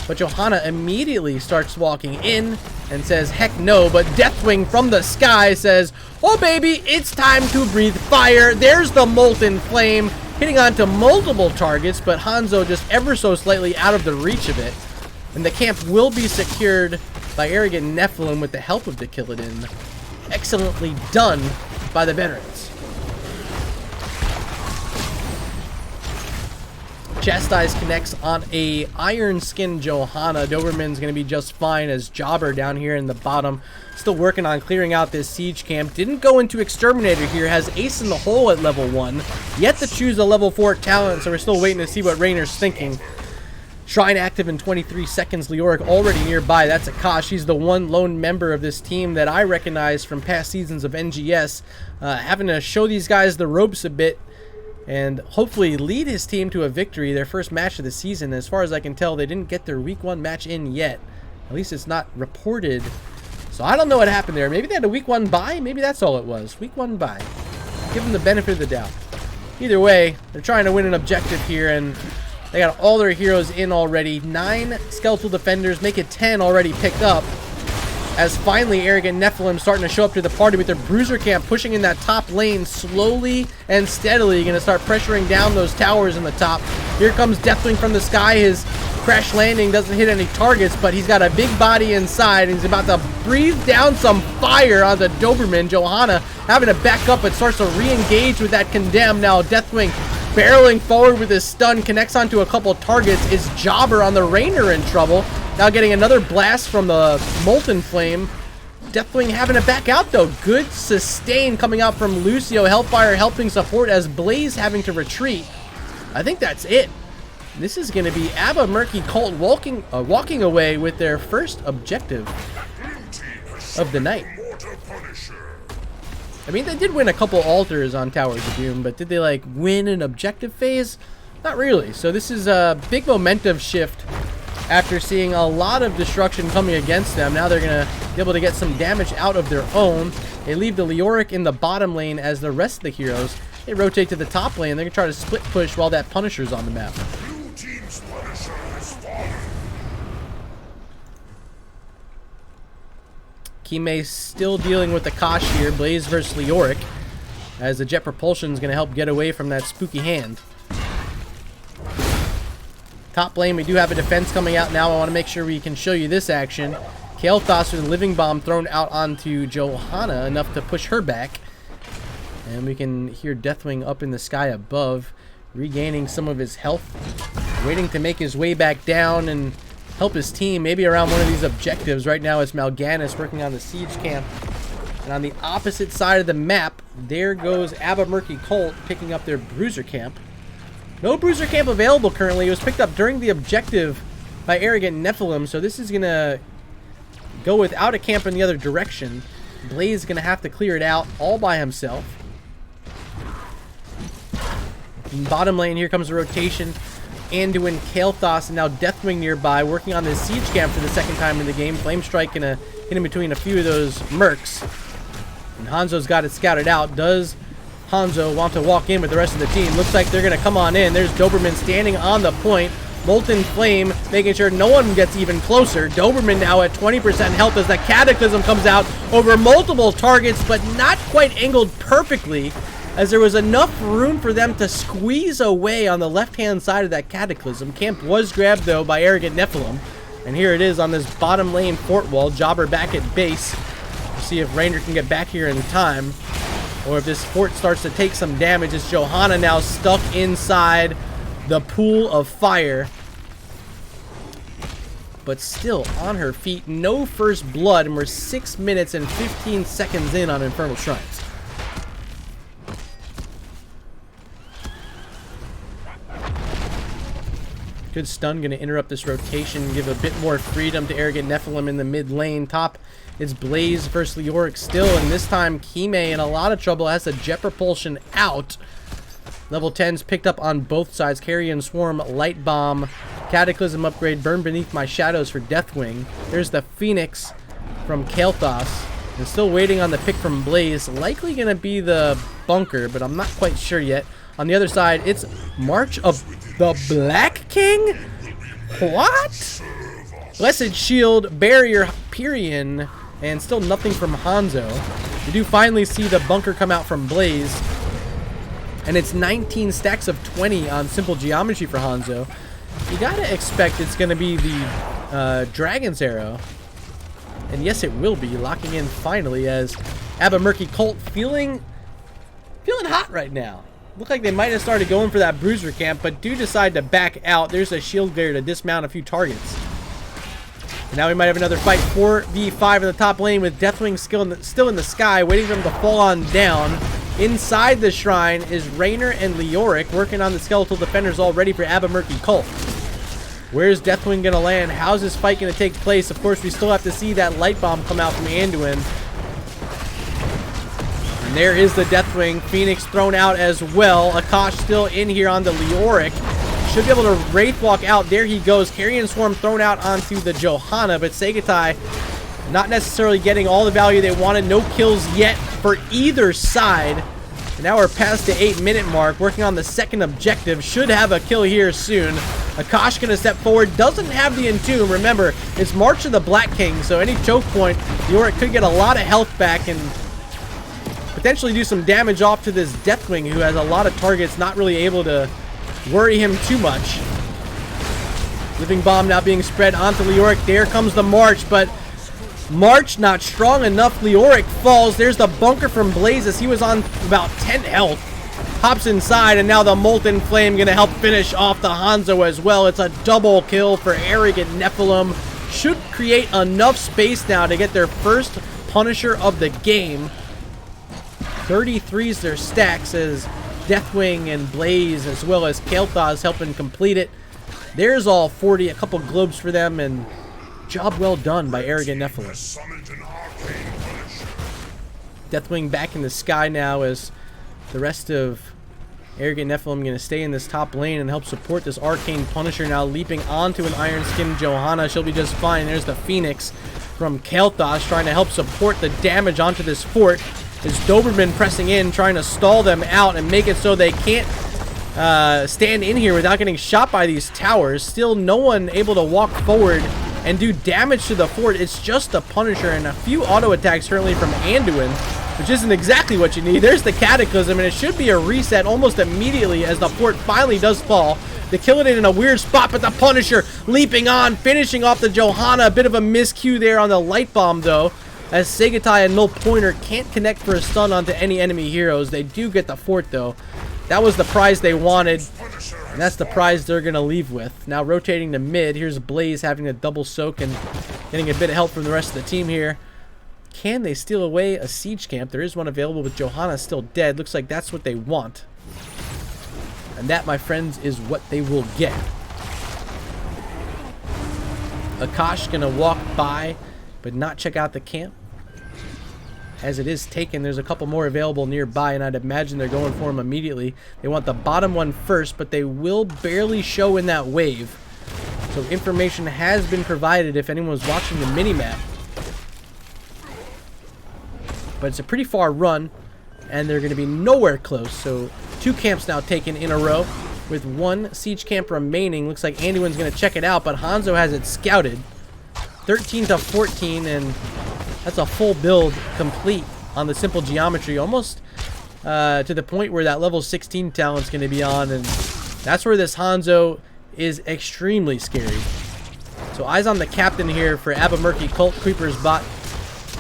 But Johanna immediately starts walking in and says, heck no. But Deathwing from the sky says, oh baby, it's time to breathe fire. There's the Molten Flame hitting onto multiple targets, but Hanzo just ever so slightly out of the reach of it. And the camp will be secured by Arrogant Nephalem with the help of the Killadin. Excellently done by the veterans. Chastise connects on a Iron Skin Johanna. Doberman's going to be just fine as Jobber down here in the bottom. Still working on clearing out this siege camp. Didn't go into Exterminator here. Has Ace in the Hole at level 1. Yet to choose a level 4 talent, so we're still waiting to see what Raynor's thinking. Shrine active in 23 seconds. Leoric already nearby. That's Akash. He's the one lone member of this team that I recognize from past seasons of NGS. Having to show these guys the ropes a bit and hopefully lead his team to a victory, their first match of the season. As far as I can tell, they didn't get their week 1 match in yet. At least it's not reported. So I don't know what happened there. Maybe they had a week 1 bye. Maybe that's all it was. Week 1 bye. Give them the benefit of the doubt. Either way, they're trying to win an objective here, and they got all their heroes in already. 9 skeletal defenders, make it 10 already picked up. As finally Arrogant Nephalem starting to show up to the party with their bruiser camp pushing in that top lane slowly and steadily. Going to start pressuring down those towers in the top. Here comes Deathwing from the sky. His crash landing doesn't hit any targets, but he's got a big body inside, and he's about to breathe down some fire on the Doberman. Johanna having to back up, but starts to re-engage with that Condemn. Now Deathwing barreling forward with his stun, connects onto a couple targets. Is Jobber on the Raynor in trouble? Now getting another blast from the Molten Flame. Deathwing having to back out though. Good sustain coming out from Lucio. Hellfire helping support as Blaze having to retreat. I think that's it. This is going to be Abba Murky Colt walking away with their first objective of the night. I mean, they did win a couple altars on Towers of Doom, but did they, like, win an objective phase? Not really. So this is a big momentum shift after seeing a lot of destruction coming against them. Now they're going to be able to get some damage out of their own. They leave the Leoric in the bottom lane as the rest of the heroes. They rotate to the top lane. They're going to try to split push while that Punisher's on the map. Kime still dealing with the Kosh here. Blaze versus Leoric, as the Jet Propulsion is going to help get away from that spooky hand. Top lane, we do have a defense coming out now. I want to make sure we can show you this action. Kael'thas with a Living Bomb thrown out onto Johanna, enough to push her back. And we can hear Deathwing up in the sky above, regaining some of his health, waiting to make his way back down and help his team, maybe around one of these objectives. Right now it's Mal'Ganis working on the siege camp. And on the opposite side of the map, there goes Abba Murky Colt picking up their bruiser camp. No bruiser camp available currently. It was picked up during the objective by Arrogant Nephalem, so this is going to go without a camp in the other direction. Blaze is going to have to clear it out all by himself. In bottom lane, here comes the rotation. Anduin, Kael'thas, and now Deathwing nearby, working on this siege camp for the second time in the game. Flame Strike gonna hit in between a few of those mercs. And Hanzo's got it scouted out. Does Hanzo want to walk in with the rest of the team? Looks like they're gonna come on in. There's Doberman standing on the point. Molten Flame making sure no one gets even closer. Doberman now at 20% health as the Cataclysm comes out over multiple targets, but not quite angled perfectly, as there was enough room for them to squeeze away on the left-hand side of that Cataclysm. Camp was grabbed, though, by Arrogant Nephalem. And here it is on this bottom lane fort wall. Jobber back at base. We'll see if Ranger can get back here in time, or if this fort starts to take some damage. It's Johanna now stuck inside the pool of fire, but still on her feet. No first blood, and we're 6 minutes and 15 seconds in on Infernal Shrines. Good stun, going to interrupt this rotation, give a bit more freedom to Arrogant Nephalem in the mid lane. Top, it's Blaze versus Leoric still, and this time Kime in a lot of trouble, has the Jet Propulsion out. Level 10's picked up on both sides. Carrion Swarm, Light Bomb, Cataclysm upgrade, Burn Beneath My Shadows for Deathwing. There's the Phoenix from Kael'thas, and still waiting on the pick from Blaze. Likely going to be the Bunker, but I'm not quite sure yet. On the other side, it's March of the Black King? What? Blessed Shield, Barrier, Hyperion, and still nothing from Hanzo. We do finally see the Bunker come out from Blaze, and it's 19 stacks of 20 on Simple Geometry for Hanzo. You gotta expect it's gonna be the Dragon's Arrow, and yes, it will be, locking in finally as Abba Murky Colt feeling hot right now. Look like they might have started going for that bruiser camp, but do decide to back out. There's a shield barrier to dismount a few targets. And now we might have another fight. 4v5 in the top lane with Deathwing still in the sky, waiting for them to fall on down. Inside the shrine is Raynor and Leoric working on the skeletal defenders, all ready for Abba Murky Colt. Where's Deathwing gonna land? How's this fight gonna take place? Of course, we still have to see that light bomb come out from Anduin. And there is the Deathwing. Phoenix thrown out as well. Akash still in here on the Leoric. Should be able to Wraith Walk out. There he goes. Carrion Swarm thrown out onto the Johanna, but Segatai not necessarily getting all the value they wanted. No kills yet for either side. And now we're past the 8-minute mark, working on the second objective. Should have a kill here soon. Akash gonna step forward. Doesn't have the Entomb. Remember, it's March of the Black King, so any choke point, Leoric could get a lot of health back and potentially do some damage off to this Deathwing, who has a lot of targets, not really able to worry him too much. Living Bomb now being spread onto Leoric. There comes the March, but March not strong enough. Leoric falls. There's the Bunker from Blaze as he was on about 10 health. Hops inside, and now the Molten Flame gonna help finish off the Hanzo as well. It's a double kill for Arrogant Nephalem. Should create enough space now to get their first Punisher of the game. 33's their stacks as Deathwing and Blaze as well as Kael'thas helping complete it. There's all 40, a couple globes for them, and job well done by Arrogant Nephalem. Deathwing back in the sky now as the rest of Arrogant Nephalem going to stay in this top lane and help support this Arcane Punisher now leaping onto an Iron Skin Johanna. She'll be just fine. There's the Phoenix from Kael'thas trying to help support the damage onto this fort. Is Doberman pressing in, trying to stall them out and make it so they can't stand in here without getting shot by these towers. Still no one able to walk forward and do damage to the fort. It's just the Punisher and a few auto attacks currently from Anduin, which isn't exactly what you need. There's the Cataclysm, and it should be a reset almost immediately as the fort finally does fall. They kill it in a weird spot, but the Punisher leaping on, finishing off the Johanna. A bit of a miscue there on the Light Bomb, though, as Segatai and Null Pointer can't connect for a stun onto any enemy heroes. They do get the fort, though. That was the prize they wanted, and that's the prize they're going to leave with. Now rotating to mid, here's Blaze having a double soak and getting a bit of help from the rest of the team here. Can they steal away a siege camp? There is one available with Johanna still dead. Looks like that's what they want. And that, my friends, is what they will get. Akash going to walk by, but not check out the camp. As it is taken, there's a couple more available nearby, and I'd imagine they're going for them immediately. They want the bottom one first, but they will barely show in that wave. So information has been provided if anyone was watching the minimap. But it's a pretty far run, and they're going to be nowhere close. So 2 camps now taken in a row with 1 siege camp remaining. Looks like Anduin's going to check it out, but Hanzo has it scouted. 13 to 14, and that's a full build complete on the simple geometry, almost to the point where that level 16 talent's going to be on, and that's where this Hanzo is extremely scary. So eyes on the captain here for Abba Murky. Cult Creeper's bot.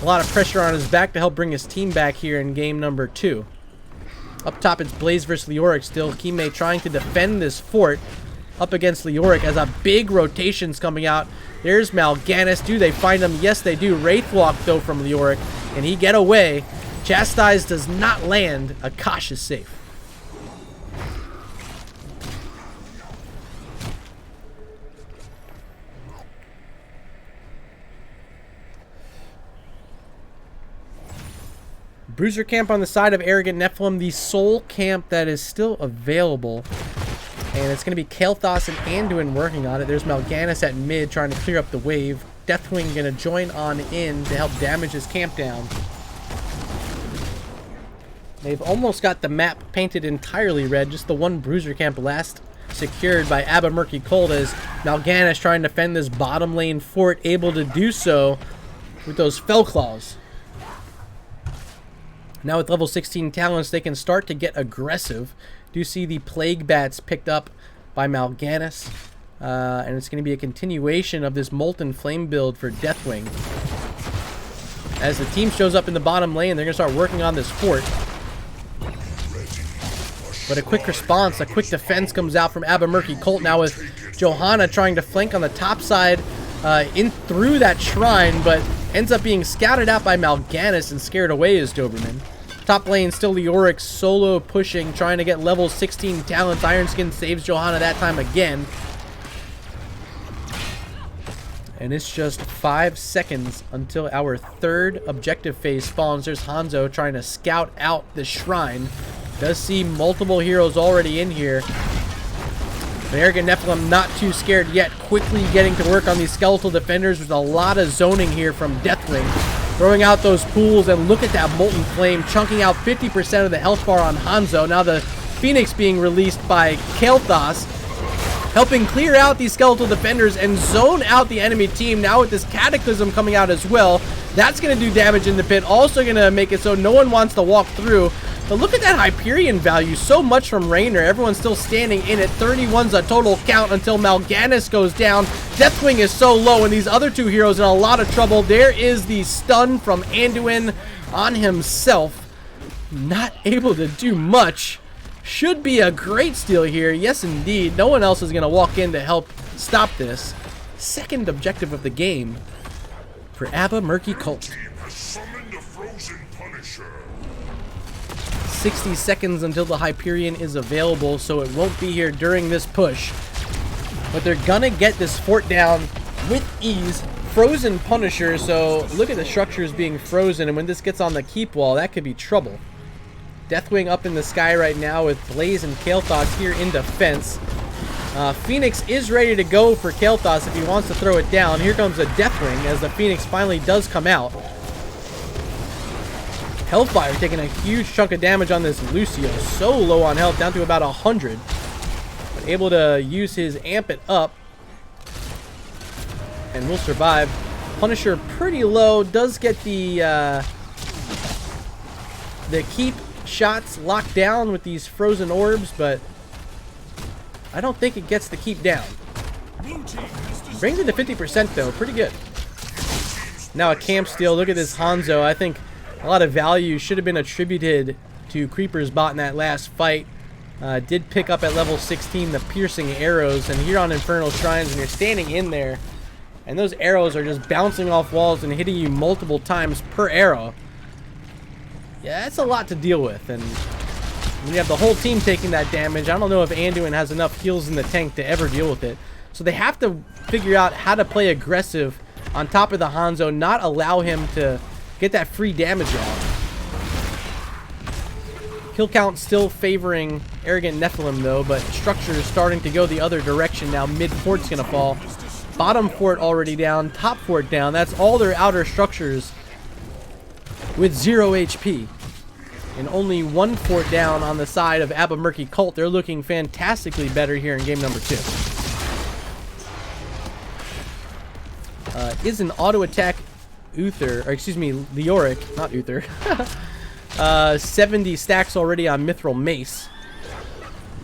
A lot of pressure on his back to help bring his team back here in game number 2. Up top, it's Blaze versus Leoric still. Kime trying to defend this fort up against Leoric as a big rotation's coming out. There's Mal'Ganis. Do they find him? Yes, they do. Wraithwalk, though, from Leoric. Can he get away? Chastise does not land. Akash is safe. Bruiser camp on the side of Arrogant Nephalem, the sole camp that is still available. And it's going to be Kael'thas and Anduin working on it. There's Mal'Ganis at mid trying to clear up the wave. Deathwing going to join on in to help damage his camp down. They've almost got the map painted entirely red. Just the one Bruiser camp last secured by Abba Murky Cold as Mal'Ganis trying to defend this bottom lane fort, able to do so with those Fell Claws. Now with level 16 talents, they can start to get aggressive. Do see the Plague Bats picked up by Mal'Ganis. And it's going to be a continuation of this Molten Flame build for Deathwing. As the team shows up in the bottom lane, they're going to start working on this fort. But a quick response, a quick defense comes out from Abba Murky Colt now with Johanna trying to flank on the top side in through that shrine, but ends up being scouted out by Mal'Ganis and scared away as Doberman. Top lane still Leoric solo pushing, trying to get level 16 talents. Ironskin saves Johanna that time again. And it's just 5 seconds until our third objective phase spawns. There's Hanzo trying to scout out the shrine. Does see multiple heroes already in here. But Arrogant Nephalem not too scared yet. Quickly getting to work on these skeletal defenders with a lot of zoning here from Deathwing. Throwing out those pools, and look at that Molten Flame, chunking out 50% of the health bar on Hanzo. Now the Phoenix being released by Kael'thas, helping clear out these skeletal defenders and zone out the enemy team. Now with this Cataclysm coming out as well, that's going to do damage in the pit. Also going to make it so no one wants to walk through. But look at that Hyperion value. So much from Raynor. Everyone's still standing in it. 31's a total count until Mal'Ganis goes down. Deathwing is so low, and these other two heroes in a lot of trouble. There is the stun from Anduin on himself. Not able to do much. Should be a great steal here. Yes, indeed. No one else is going to walk in to help stop this. Second objective of the game for Abba Murky Cult. 60 seconds until the Hyperion is available, so it won't be here during this push. But they're gonna get this fort down with ease. frozen Punisher, so look at the structures being frozen, and when this gets on the keep wall, that could be trouble. Deathwing up in the sky right now with Blaze and Kael'thas here in defense. Phoenix is ready to go for Kael'thas if he wants to throw it down. Here comes a Deathwing as the Phoenix finally does come out. Hellfire taking a huge chunk of damage on this Lucio. So low on health, down to about 100. But able to use his Amp It up. And will survive. Punisher pretty low. Does get the keep shots locked down with these frozen orbs, but I don't think it gets the keep down. Brings it to 50% though. Pretty good. Now a camp steal. Look at this Hanzo. I think a lot of value should have been attributed to Creeper's bot in that last fight. Did pick up at level 16 the piercing arrows, and here on Infernal Shrines, when you're standing in there and those arrows are just bouncing off walls and hitting you multiple times per arrow, yeah, that's a lot to deal with. And when you have the whole team taking that damage, I don't know if Anduin has enough heals in the tank to ever deal with it. So they have to figure out how to play aggressive on top of the Hanzo, not allow him to get that free damage out. Kill count still favoring Arrogant Nephalem though, but structure is starting to go the other direction now. Mid fort's gonna fall. Bottom fort already down, top fort down. That's all their outer structures with 0 HP. And only 1 fort down on the side of Abba Murky Cult. They're looking fantastically better here in game number 2. Is an auto attack Uther, or excuse me, Leoric, not Uther. 70 stacks already on Mithril Mace.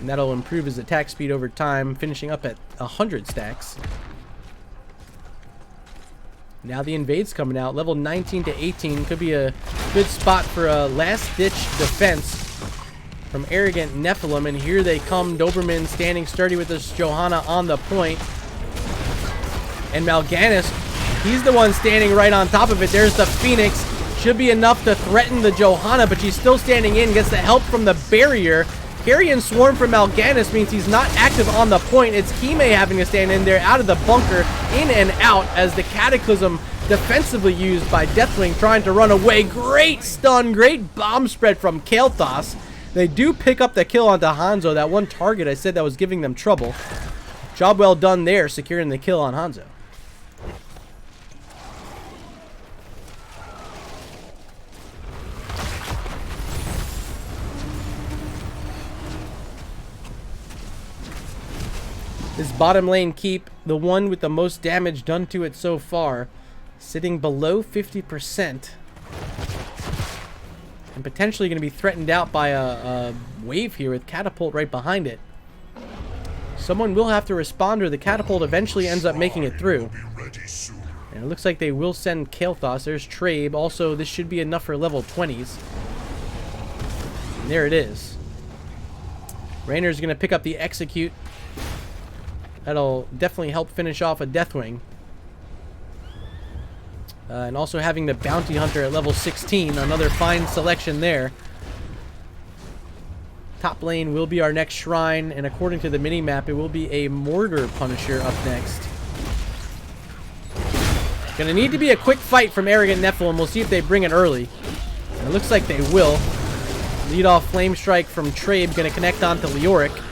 And that'll improve his attack speed over time, finishing up at 100 stacks. Now the Invade's coming out. Level 19 to 18 could be a good spot for a last-ditch defense from Arrogant Nephalem. And here they come. Doberman standing sturdy with this Johanna on the point. And Mal'Ganis, he's the one standing right on top of it. There's the Phoenix. Should be enough to threaten the Johanna, but she's still standing in. Gets the help from the barrier. Carrion Swarm from Mal'Ganis means he's not active on the point. It's Kime having to stand in there out of the bunker, in and out, as the Cataclysm defensively used by Deathwing trying to run away. Great stun, great bomb spread from Kael'thas. They do pick up the kill onto Hanzo, that one target I said that was giving them trouble. Job well done there, securing the kill on Hanzo. This bottom lane keep, the one with the most damage done to it so far, sitting below 50%. And potentially going to be threatened out by a wave here with Catapult right behind it. Someone will have to respond, or the Catapult eventually ends up making it through. And it looks like they will send Kael'thas. There's Trabe. Also, this should be enough for level 20s. And there it is. Rainer's going to pick up the Execute. That'll definitely help finish off a Deathwing. And also having the Bounty Hunter at level 16. Another fine selection there. Top lane will be our next shrine. And according to the minimap, it will be a Mortar Punisher up next. Gonna need to be a quick fight from Arrogant Nephalem. We'll see if they bring it early. And it looks like they will. Lead off Flame Strike from Trabe. Gonna connect onto Leoric.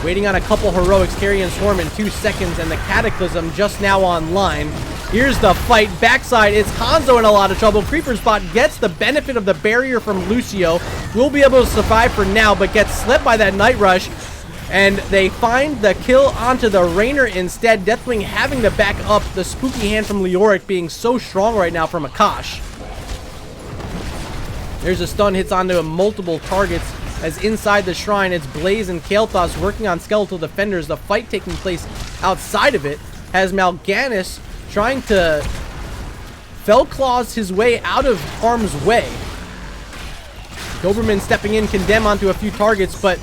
Waiting on a couple heroics. Carrion Swarm in 2 seconds, and the Cataclysm just now online. Here's the fight. Backside, it's Hanzo in a lot of trouble. Creeper's bot gets the benefit of the barrier from Lucio. Will be able to survive for now, but gets slipped by that Night Rush. And they find the kill onto the Rainer instead. Deathwing having to back up. The spooky hand from Leoric being so strong right now from Akash. There's a stun, hits onto multiple targets. As inside the shrine, it's Blaze and Kael'thas working on skeletal defenders. The fight taking place outside of it has Mal'Ganis trying to Fell Claws his way out of harm's way. Doberman stepping in, condemn onto a few targets, but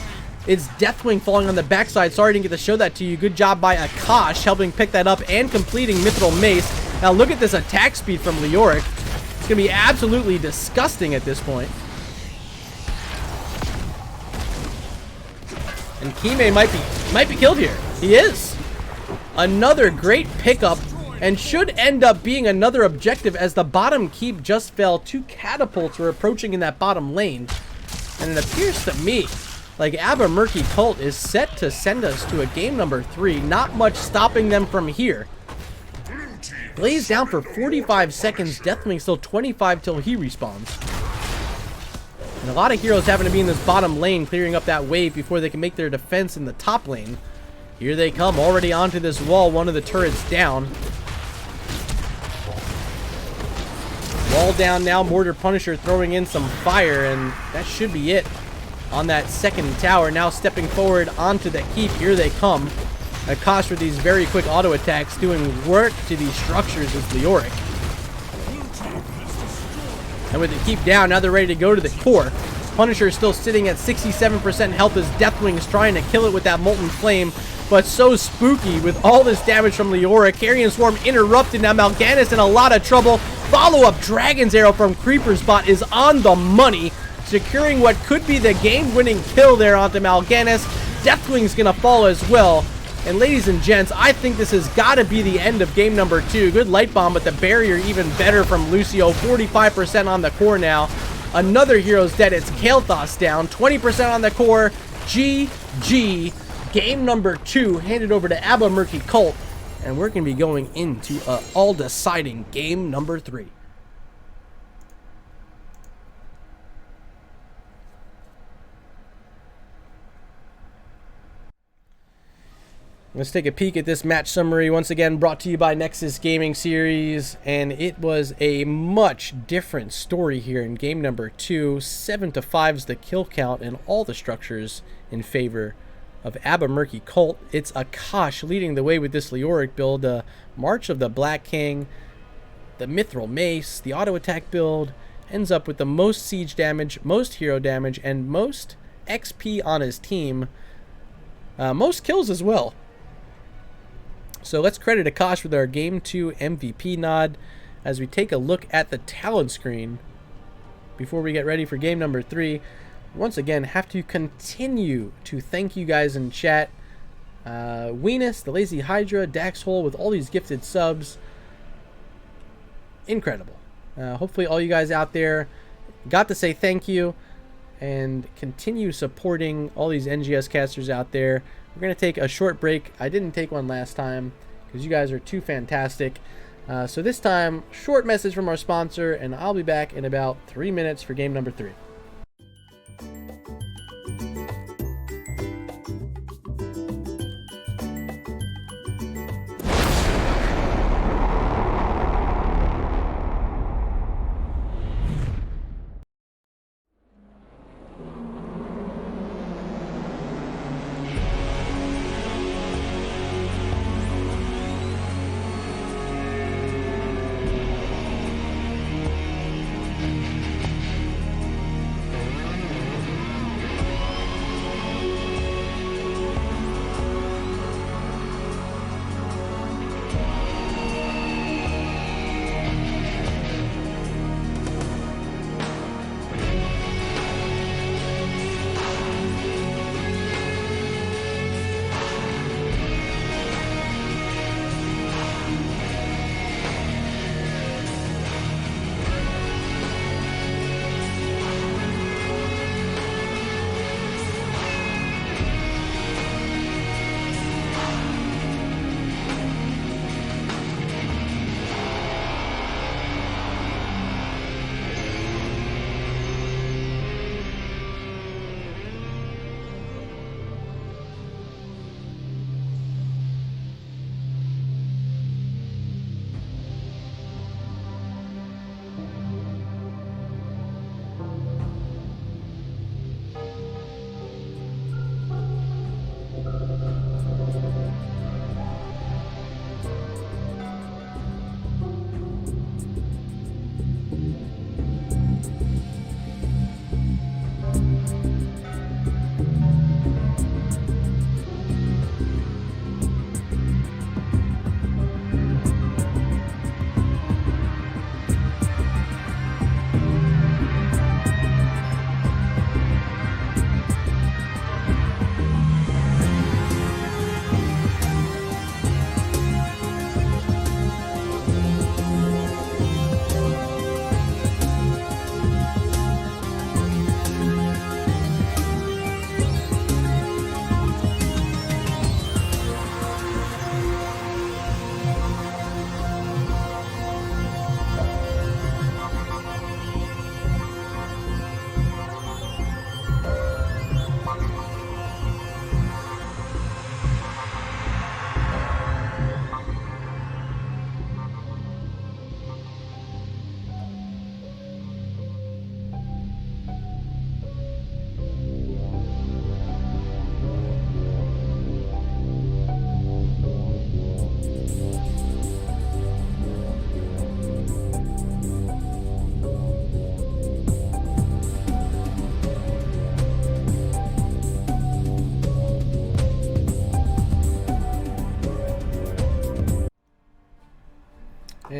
it's Deathwing falling on the backside. Sorry I didn't get to show that to you. Good job by Akash helping pick that up and completing Mithril Mace. Now look at this attack speed from Leoric. It's going to be absolutely disgusting at this point. And Kime might be killed here. He is. Another great pickup and should end up being another objective as the bottom keep just fell. 2 catapults were approaching in that bottom lane. And it appears to me like Abba Murky Cult is set to send us to a game number 3. Not much stopping them from here. Blaze down for 45 seconds. Deathwing still 25 till he respawns. And a lot of heroes having to be in this bottom lane, clearing up that wave before they can make their defense in the top lane. Here they come, already onto this wall. One of the turrets down. Wall down now. Mortar Punisher throwing in some fire, and that should be it on that second tower. Now stepping forward onto the keep. Here they come. Akash with these very quick auto attacks doing work to these structures is Leoric. And with the keep down, now they're ready to go to the core. Punisher is still sitting at 67% health as Deathwing's trying to kill it with that Molten Flame. But so spooky with all this damage from Leoric. Carrion Swarm interrupted. Now Mal'Ganis in a lot of trouble. Follow-up Dragon's Arrow from Creeper's Bot is on the money, securing what could be the game-winning kill there onto Mal'Ganis. Deathwing's going to fall as well. And ladies and gents, I think this has got to be the end of game number 2. Good light bomb, but the barrier even better from Lucio. 45% on the core now. Another hero's dead. It's Kael'thas down. 20% on the core. GG. Game number 2 handed over to Abba Murky Cult. And we're going to be going into all-deciding game number 3. Let's take a peek at this match summary, once again brought to you by Nexus Gaming Series, and it was a much different story here in game number 2. 7-5 is the kill count and all the structures in favor of Abba Murky Cult. It's Akash leading the way with this Leoric build, March of the Black King, the Mithril Mace, the auto attack build, ends up with the most siege damage, most hero damage, and most XP on his team, most kills as well. So let's credit Akash with our Game 2 MVP nod as we take a look at the talent screen before we get ready for game number 3. Once again, have to continue to thank you guys in chat. Weenus, the Lazy Hydra, Daxhole with all these gifted subs. Incredible. Hopefully all you guys out there got to say thank you and continue supporting all these NGS casters out there. We're going to take a short break. I didn't take one last time because you guys are too fantastic. So this time, short message from our sponsor, and I'll be back in about 3 minutes for game number 3.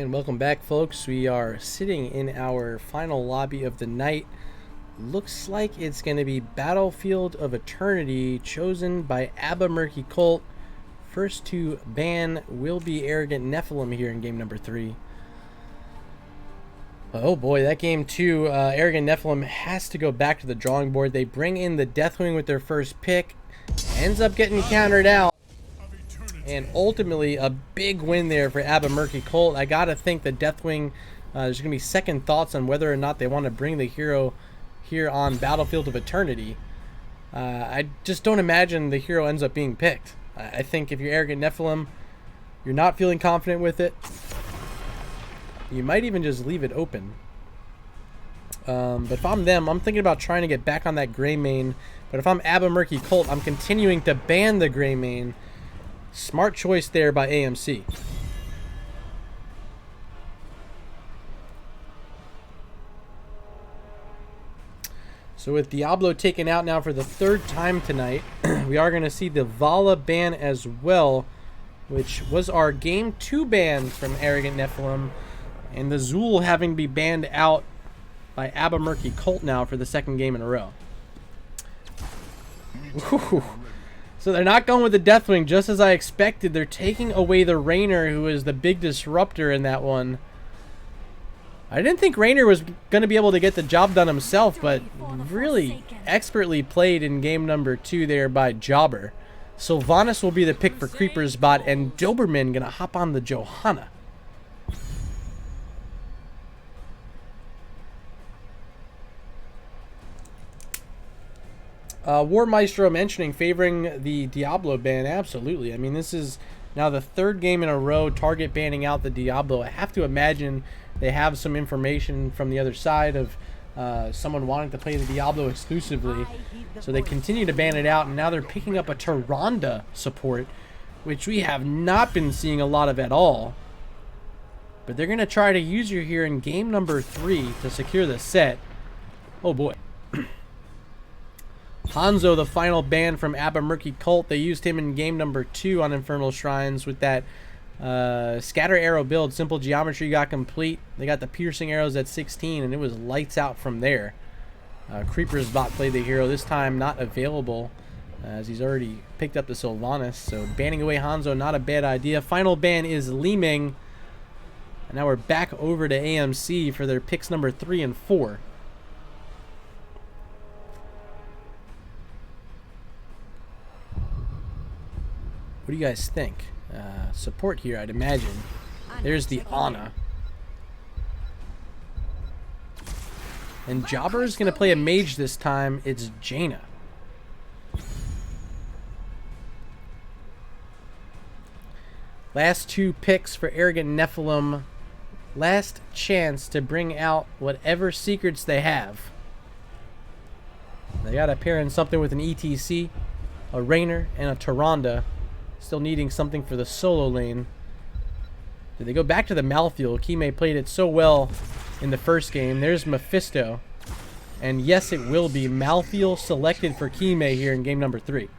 And welcome back, folks. We are sitting in our final lobby of the night. Looks like it's going to be Battlefield of Eternity, chosen by Murky Colt. First to ban will be Arrogant Nephalem here in game number 3. Oh boy, that game 2, Arrogant Nephalem has to go back to the drawing board. They bring in the Deathwing with their first pick. Ends up getting countered out. And ultimately, a big win there for Murky Colt. I gotta think the Deathwing, there's gonna be second thoughts on whether or not they want to bring the hero here on Battlefield of Eternity. I just don't imagine the hero ends up being picked. I think if you're Arrogant Nephalem, you're not feeling confident with it. You might even just leave it open. But if I'm them, I'm thinking about trying to get back on that gray main. But if I'm Murky Colt, I'm continuing to ban the gray main. Smart choice there by AMC. So with Diablo taken out now for the 3rd time tonight, we are going to see the Vala ban as well, which was our game 2 ban from Arrogant Nephalem, and the Zool having to be banned out by Murky Colt now for the 2nd game in a row. Ooh. So they're not going with the Deathwing, just as I expected. They're taking away the Rainer, who is the big disruptor in that one. I didn't think Rainer was going to be able to get the job done himself, but really expertly played in game number 2 there by Jobber. Sylvanas will be the pick for Creeper's bot, and Doberman going to hop on the Johanna. War Maestro mentioning favoring the Diablo ban. Absolutely. I mean, this is now the 3rd game in a row Target banning out the Diablo. I have to imagine they have some information from the other side of someone wanting to play the Diablo exclusively. So they continue to ban it out, and now they're picking up a Tyrande support, which we have not been seeing a lot of at all. But they're going to try to use you here in game number 3 to secure the set. Oh boy. Hanzo, the final ban from Murky Colt. They used him in game number 2 on Infernal Shrines with that scatter arrow build. Simple geometry got complete. They got the piercing arrows at 16, and it was lights out from there. Creeper's bot played the hero, this time not available, as he's already picked up the Sylvanas. So banning away Hanzo, not a bad idea. Final ban is Li Ming. And now we're back over to AMC for their picks number 3 and 4. What do you guys think? Support here, I'd imagine. There's the Ana. And Jobber is going to play a mage this time. It's Jaina. Last 2 picks for Arrogant Nephalem. Last chance to bring out whatever secrets they have. They got to pair in something with an ETC, a Rainer, and a Tyrande. Still needing something for the solo lane. Did they go back to the Malthael? Kime played it so well in the first game. There's Mephisto. And yes, it will be Malthael selected for Kime here in game number 3.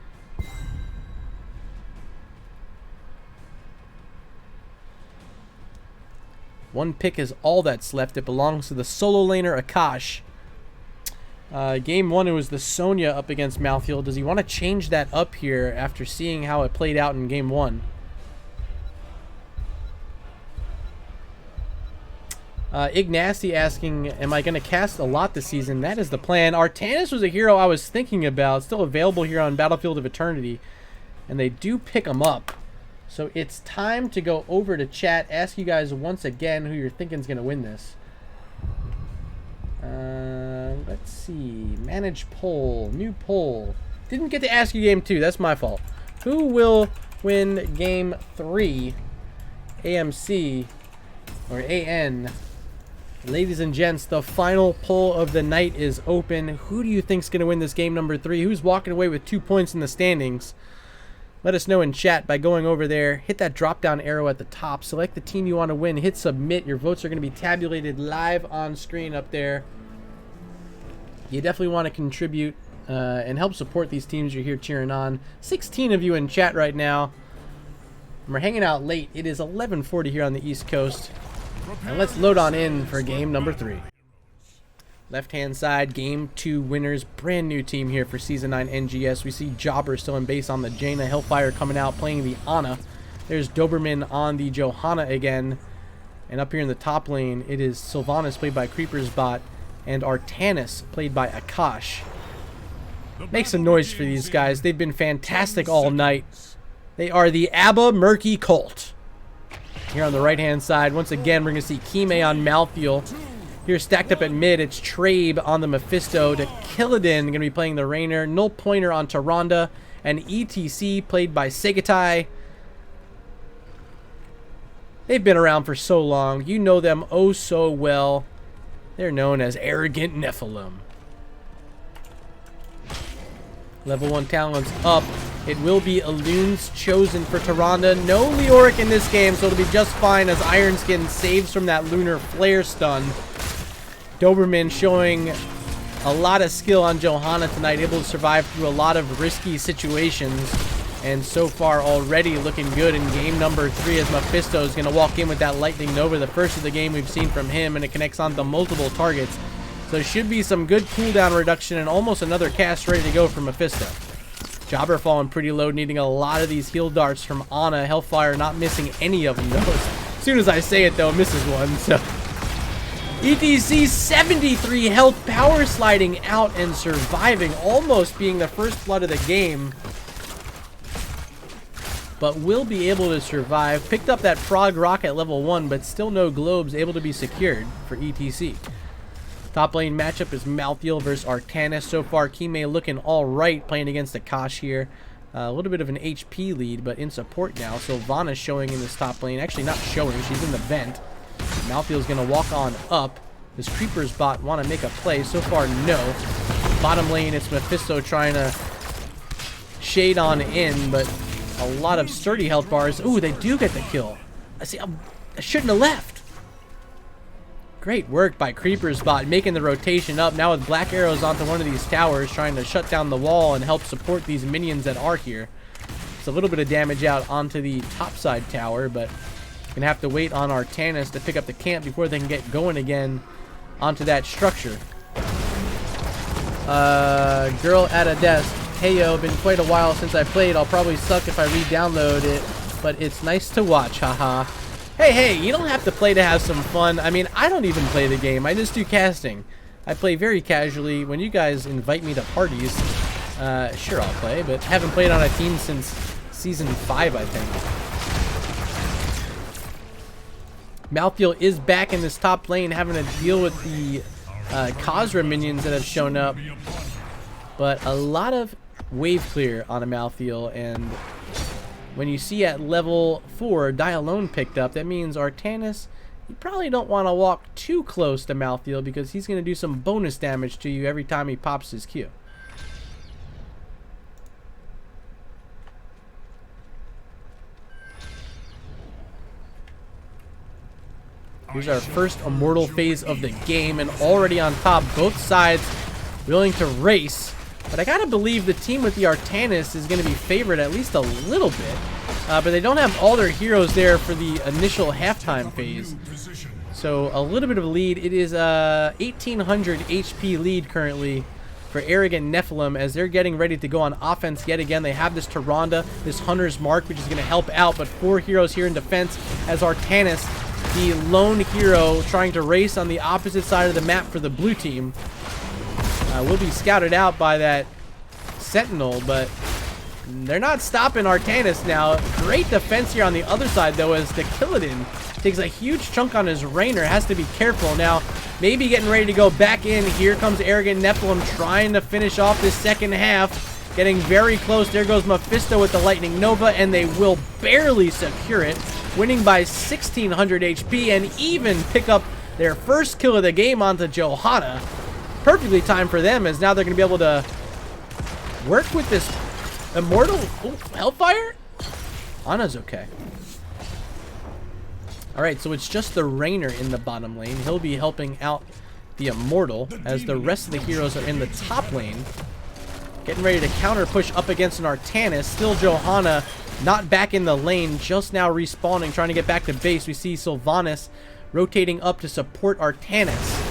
One pick is all that's left. It belongs to the solo laner Akash. Game 1, it was the Sonya up against Malthael. Does he want to change that up here after seeing how it played out in game 1? Ignasty asking, am I going to cast a lot this season? That is the plan. Artanis was a hero I was thinking about. Still available here on Battlefield of Eternity. And they do pick him up. So it's time to go over to chat. Ask you guys once again who you're thinking is going to win this. Let's see. Manage poll. New poll. Didn't get to ask you game 2. That's my fault. Who will win game 3? AMC or AN? Ladies and gents, the final poll of the night is open. Who do you think is going to win this game number 3? Who's walking away with 2 points in the standings? Let us know in chat by going over there. Hit that drop down arrow at the top. Select the team you want to win. Hit submit. Your votes are going to be tabulated live on screen up there. You definitely want to contribute and help support these teams you're here cheering on. 16 of you in chat right now. And we're hanging out late. It is 11:40 here on the East Coast. And let's load on in for game number 3. Left-hand side, game 2 winners. Brand new team here for Season 9 NGS. We see Jobber still in base on the Jaina. Hellfire coming out, playing the Ana. There's Doberman on the Johanna again. And up here in the top lane, it is Sylvanas, played by Creeper's Bot, and Artanis, played by Akash. Make some noise for these guys. They've been fantastic all night. They are the ABBA Murky Cult. Here on the right-hand side, once again, we're going to see Kime on Malthael. Here stacked up at mid, it's Trabe on the Mephisto. To Killidan, going to be playing the Rainer. Null Pointer on Tyrande. And ETC, played by Segatai. They've been around for so long. You know them oh so well. They're known as Arrogant Nephalem. Level 1 talents up. It will be Elun's chosen for Tyrande. No Leoric in this game, so it'll be just fine as Ironskin saves from that Lunar Flare stun. Doberman showing a lot of skill on Johanna tonight, able to survive through a lot of risky situations. And so far already looking good in game number 3 as Mephisto is going to walk in with that Lightning Nova, the first of the game we've seen from him, and it connects onto multiple targets. So should be some good cooldown reduction and almost another cast ready to go for Mephisto. Jobber falling pretty low, needing a lot of these heal darts from Ana. Hellfire not missing any of them though. As soon as I say it though, misses one. So ETC 73 health, power sliding out and surviving, almost being the first blood of the game. But will be able to survive. Picked up that Frog Rock at level 1, but still no globes able to be secured for ETC. Top lane matchup is Malthael versus Artanis. So far, Kime looking alright, playing against Akash here. A little bit of an HP lead, but in support now. Sylvanas showing in this top lane. Actually, not showing. She's in the vent. Malthael's going to walk on up. This Creeper's Bot want to make a play. So far, no. Bottom lane, it's Mephisto trying to shade on in, but a lot of sturdy health bars. Ooh, they do get the kill. I see. I shouldn't have left. Great work by Creeper's Bot, making the rotation up. Now with black arrows onto one of these towers, trying to shut down the wall and help support these minions that are here. It's a little bit of damage out onto the topside tower, but gonna have to wait on Artanis to pick up the camp before they can get going again onto that structure. Girl at a desk. Heyo, been quite a while since I played. I'll probably suck if I re-download it, but it's nice to watch, haha. Hey, you don't have to play to have some fun. I mean, I don't even play the game. I just do casting. I play very casually. When you guys invite me to parties, sure I'll play, but haven't played on a team since Season 5, I think. Malthael is back in this top lane, having to deal with the Khazra minions that have shown up. But a lot of wave clear on a Malthael, and when you see at level 4 Die Alone picked up, that means Artanis, you probably don't want to walk too close to Malthael because he's going to do some bonus damage to you every time he pops his Q. Here's our first Immortal phase of the game, and already on top, both sides willing to race. But I gotta believe the team with the Artanis is gonna be favored at least a little bit. But they don't have all their heroes there for the initial halftime phase. So a little bit of a lead. It is a 1800 HP lead currently for Arrogant Nephalem as they're getting ready to go on offense yet again. They have this Tyrande, this Hunter's Mark, which is gonna help out, but 4 heroes here in defense as Artanis, the lone hero, trying to race on the opposite side of the map for the blue team. Will be scouted out by that Sentinel, but they're not stopping Artanis now. Great defense here on the other side, though, as the Killidan takes a huge chunk on his Rainer. Has to be careful now. Maybe getting ready to go back in. Here comes Arrogant Nephalem trying to finish off this second half. Getting very close. There goes Mephisto with the Lightning Nova, and they will barely secure it. Winning by 1600 HP and even pick up their first kill of the game onto Johanna. Perfectly timed for them, as now they're going to be able to work with this Immortal. Ooh, Hellfire? Ana's okay. Alright, so it's just the Rainer in the bottom lane. He'll be helping out the Immortal as the rest of the heroes are in the top lane. Getting ready to counter push up against an Artanis. Still Johanna not back in the lane, just now respawning, trying to get back to base. We see Sylvanas rotating up to support Artanis.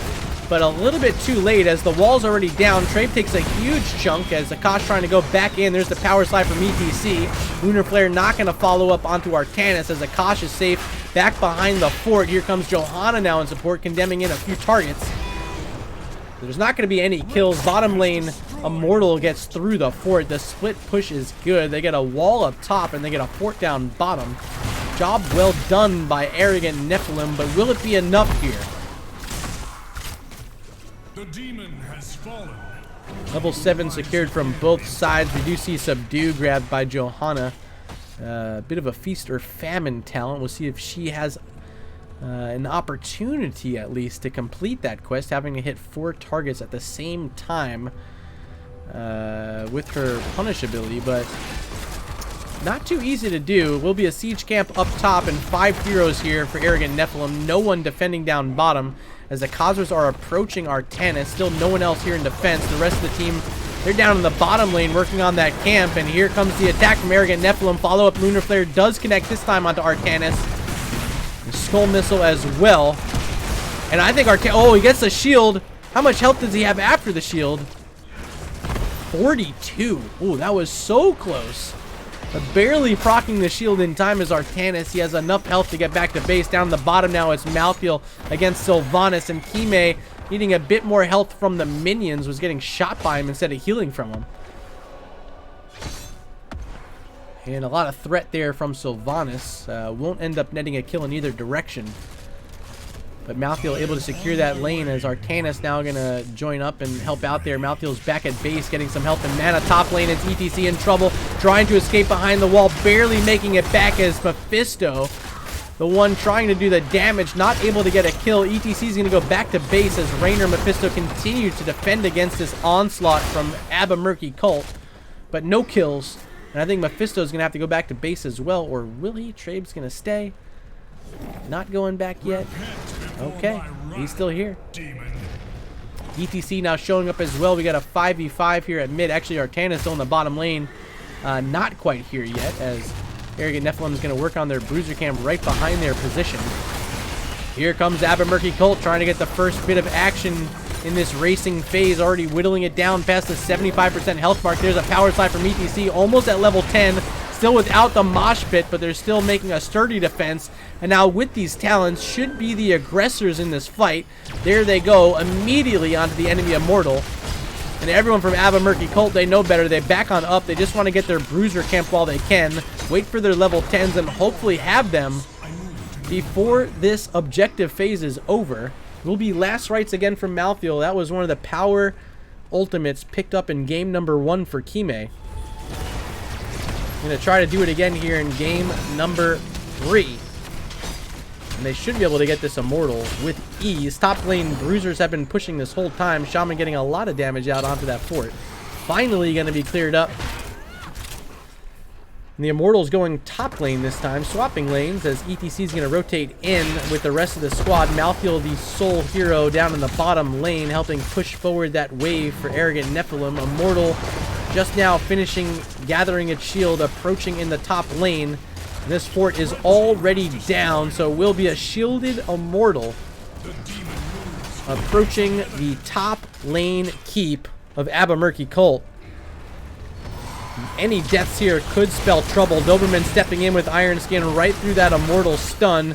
But a little bit too late as the wall's already down. Trape takes a huge chunk as Akash trying to go back in. There's the power slide from ETC. Lunar Flare not going to follow up onto Artanis as Akash is safe back behind the fort. Here comes Johanna now in support, condemning in a few targets. There's not going to be any kills. Bottom lane, Immortal gets through the fort. The split push is good. They get a wall up top and they get a fort down bottom. Job well done by Arrogant Nephalem, but will it be enough here? The demon has fallen. Level 7 secured from both sides. We do see Subdue grabbed by Johanna. A bit of a feast or famine talent. We'll see if she has an opportunity at least to complete that quest, having to hit 4 targets at the same time with her punish ability, but not too easy to do. Will be a siege camp up top and 5 heroes here for Arrogant Nephalem. No one defending down bottom as the Khazars are approaching Artanis. Still no one else here in defense. The rest of the team, they're down in the bottom lane working on that camp, and here comes the attack from Arrogant Nephalem. Follow-up Lunar Flare does connect this time onto Artanis. The Skull Missile as well. And I think oh, he gets the shield. How much health does he have after the shield? 42. Ooh, that was so close. But barely proccing the shield in time is Artanis. He has enough health to get back to base. Down the bottom now it's Malthael against Sylvanas, and Kime, needing a bit more health from the minions, was getting shot by him instead of healing from him. And a lot of threat there from Sylvanas. Won't end up netting a kill in either direction. But Malthael able to secure that lane as Artanis now going to join up and help out there. Malthael's back at base getting some help in mana. Top lane, it's ETC in trouble, trying to escape behind the wall, barely making it back as Mephisto, the one trying to do the damage, not able to get a kill. ETC is going to go back to base as Raynor Mephisto continues to defend against this onslaught from Abba Murky Cult, but no kills. And I think Mephisto is going to have to go back to base as well, or will he? Trabe's going to stay. Not going back yet. Okay, he's still here. ETC now showing up as well. We got a 5v5 here at mid. Actually, Artanis still in the bottom lane. Not quite here yet, as Arrogant Nephalem is going to work on their bruiser camp right behind their position. Here comes Abba Murky Cult trying to get the first bit of action in this racing phase, already whittling it down past the 75% health mark. There's a power slide from ETC, almost at level 10. Still without the mosh pit, but they're still making a sturdy defense. And now with these talents, should be the aggressors in this fight. There they go, immediately onto the enemy Immortal. And everyone from Abba Murky Cult, they know better. They back on up. They just want to get their bruiser camp while they can. Wait for their level 10s and hopefully have them before this objective phase is over. Will be last rites again from Malthael. That was one of the power ultimates picked up in game number 1 for Kime. Going to try to do it again here in game number 3. And they should be able to get this Immortal with ease. Top lane bruisers have been pushing this whole time. Shaman getting a lot of damage out onto that fort. Finally going to be cleared up. And the Immortal's going top lane this time, swapping lanes as ETC is going to rotate in with the rest of the squad. Malthael, the sole hero, down in the bottom lane, helping push forward that wave for Arrogant Nephalem. Immortal just now finishing gathering its shield, approaching in the top lane. And this fort is already down, so it will be a shielded Immortal approaching the top lane keep of Abba Murky Cult. Any deaths here could spell trouble. Doberman stepping in with Iron Skin right through that Immortal stun.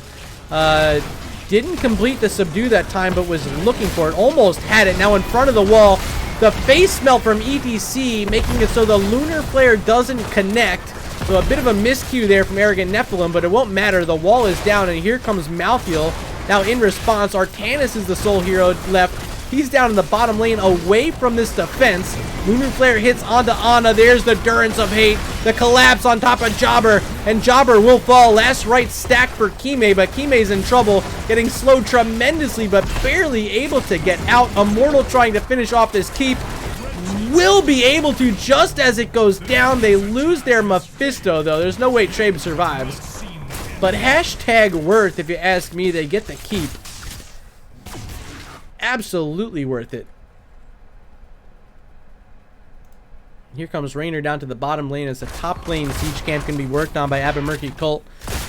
Didn't complete the subdue that time, but was looking for it. Almost had it. Now in front of the wall. The face melt from ETC, making it so the Lunar Flare doesn't connect. So a bit of a miscue there from Arrogant Nephalem, but it won't matter. The wall is down, and here comes Malthael. Now in response, Artanis is the sole hero left. He's down in the bottom lane away from this defense. Lunar Flare hits onto Ana. There's the Durance of Hate. The collapse on top of Jobber. And Jobber will fall. Last right stack for Kime, but Kime's in trouble. Getting slowed tremendously, but barely able to get out. Immortal trying to finish off this keep. Will be able to just as it goes down. They lose their Mephisto, though. There's no way Trabe survives. But hashtag worth, if you ask me. They get the keep. Absolutely worth it. Here comes Raynor down to the bottom lane as the top lane siege camp can be worked on by Abba Murky Cult.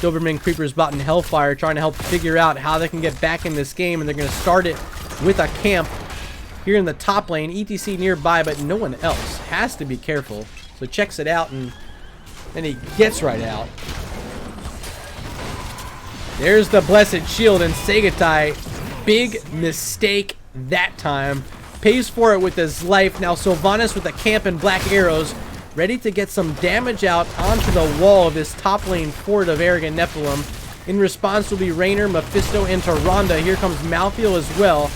Doberman, Creepers, Bot, and Hellfire trying to help figure out how they can get back in this game, and they're going to start it with a camp here in the top lane. ETC nearby, but no one else. Has to be careful. So checks it out, and then he gets right out. There's the Blessed Shield, and Segatai, big mistake that time. Pays for it with his life. Now Sylvanas with a camp and black arrows, ready to get some damage out onto the wall of this top lane fort of Arrogant Nephalem. In response will be Raynor, Mephisto, and Tyrande. Here comes Malthael as well.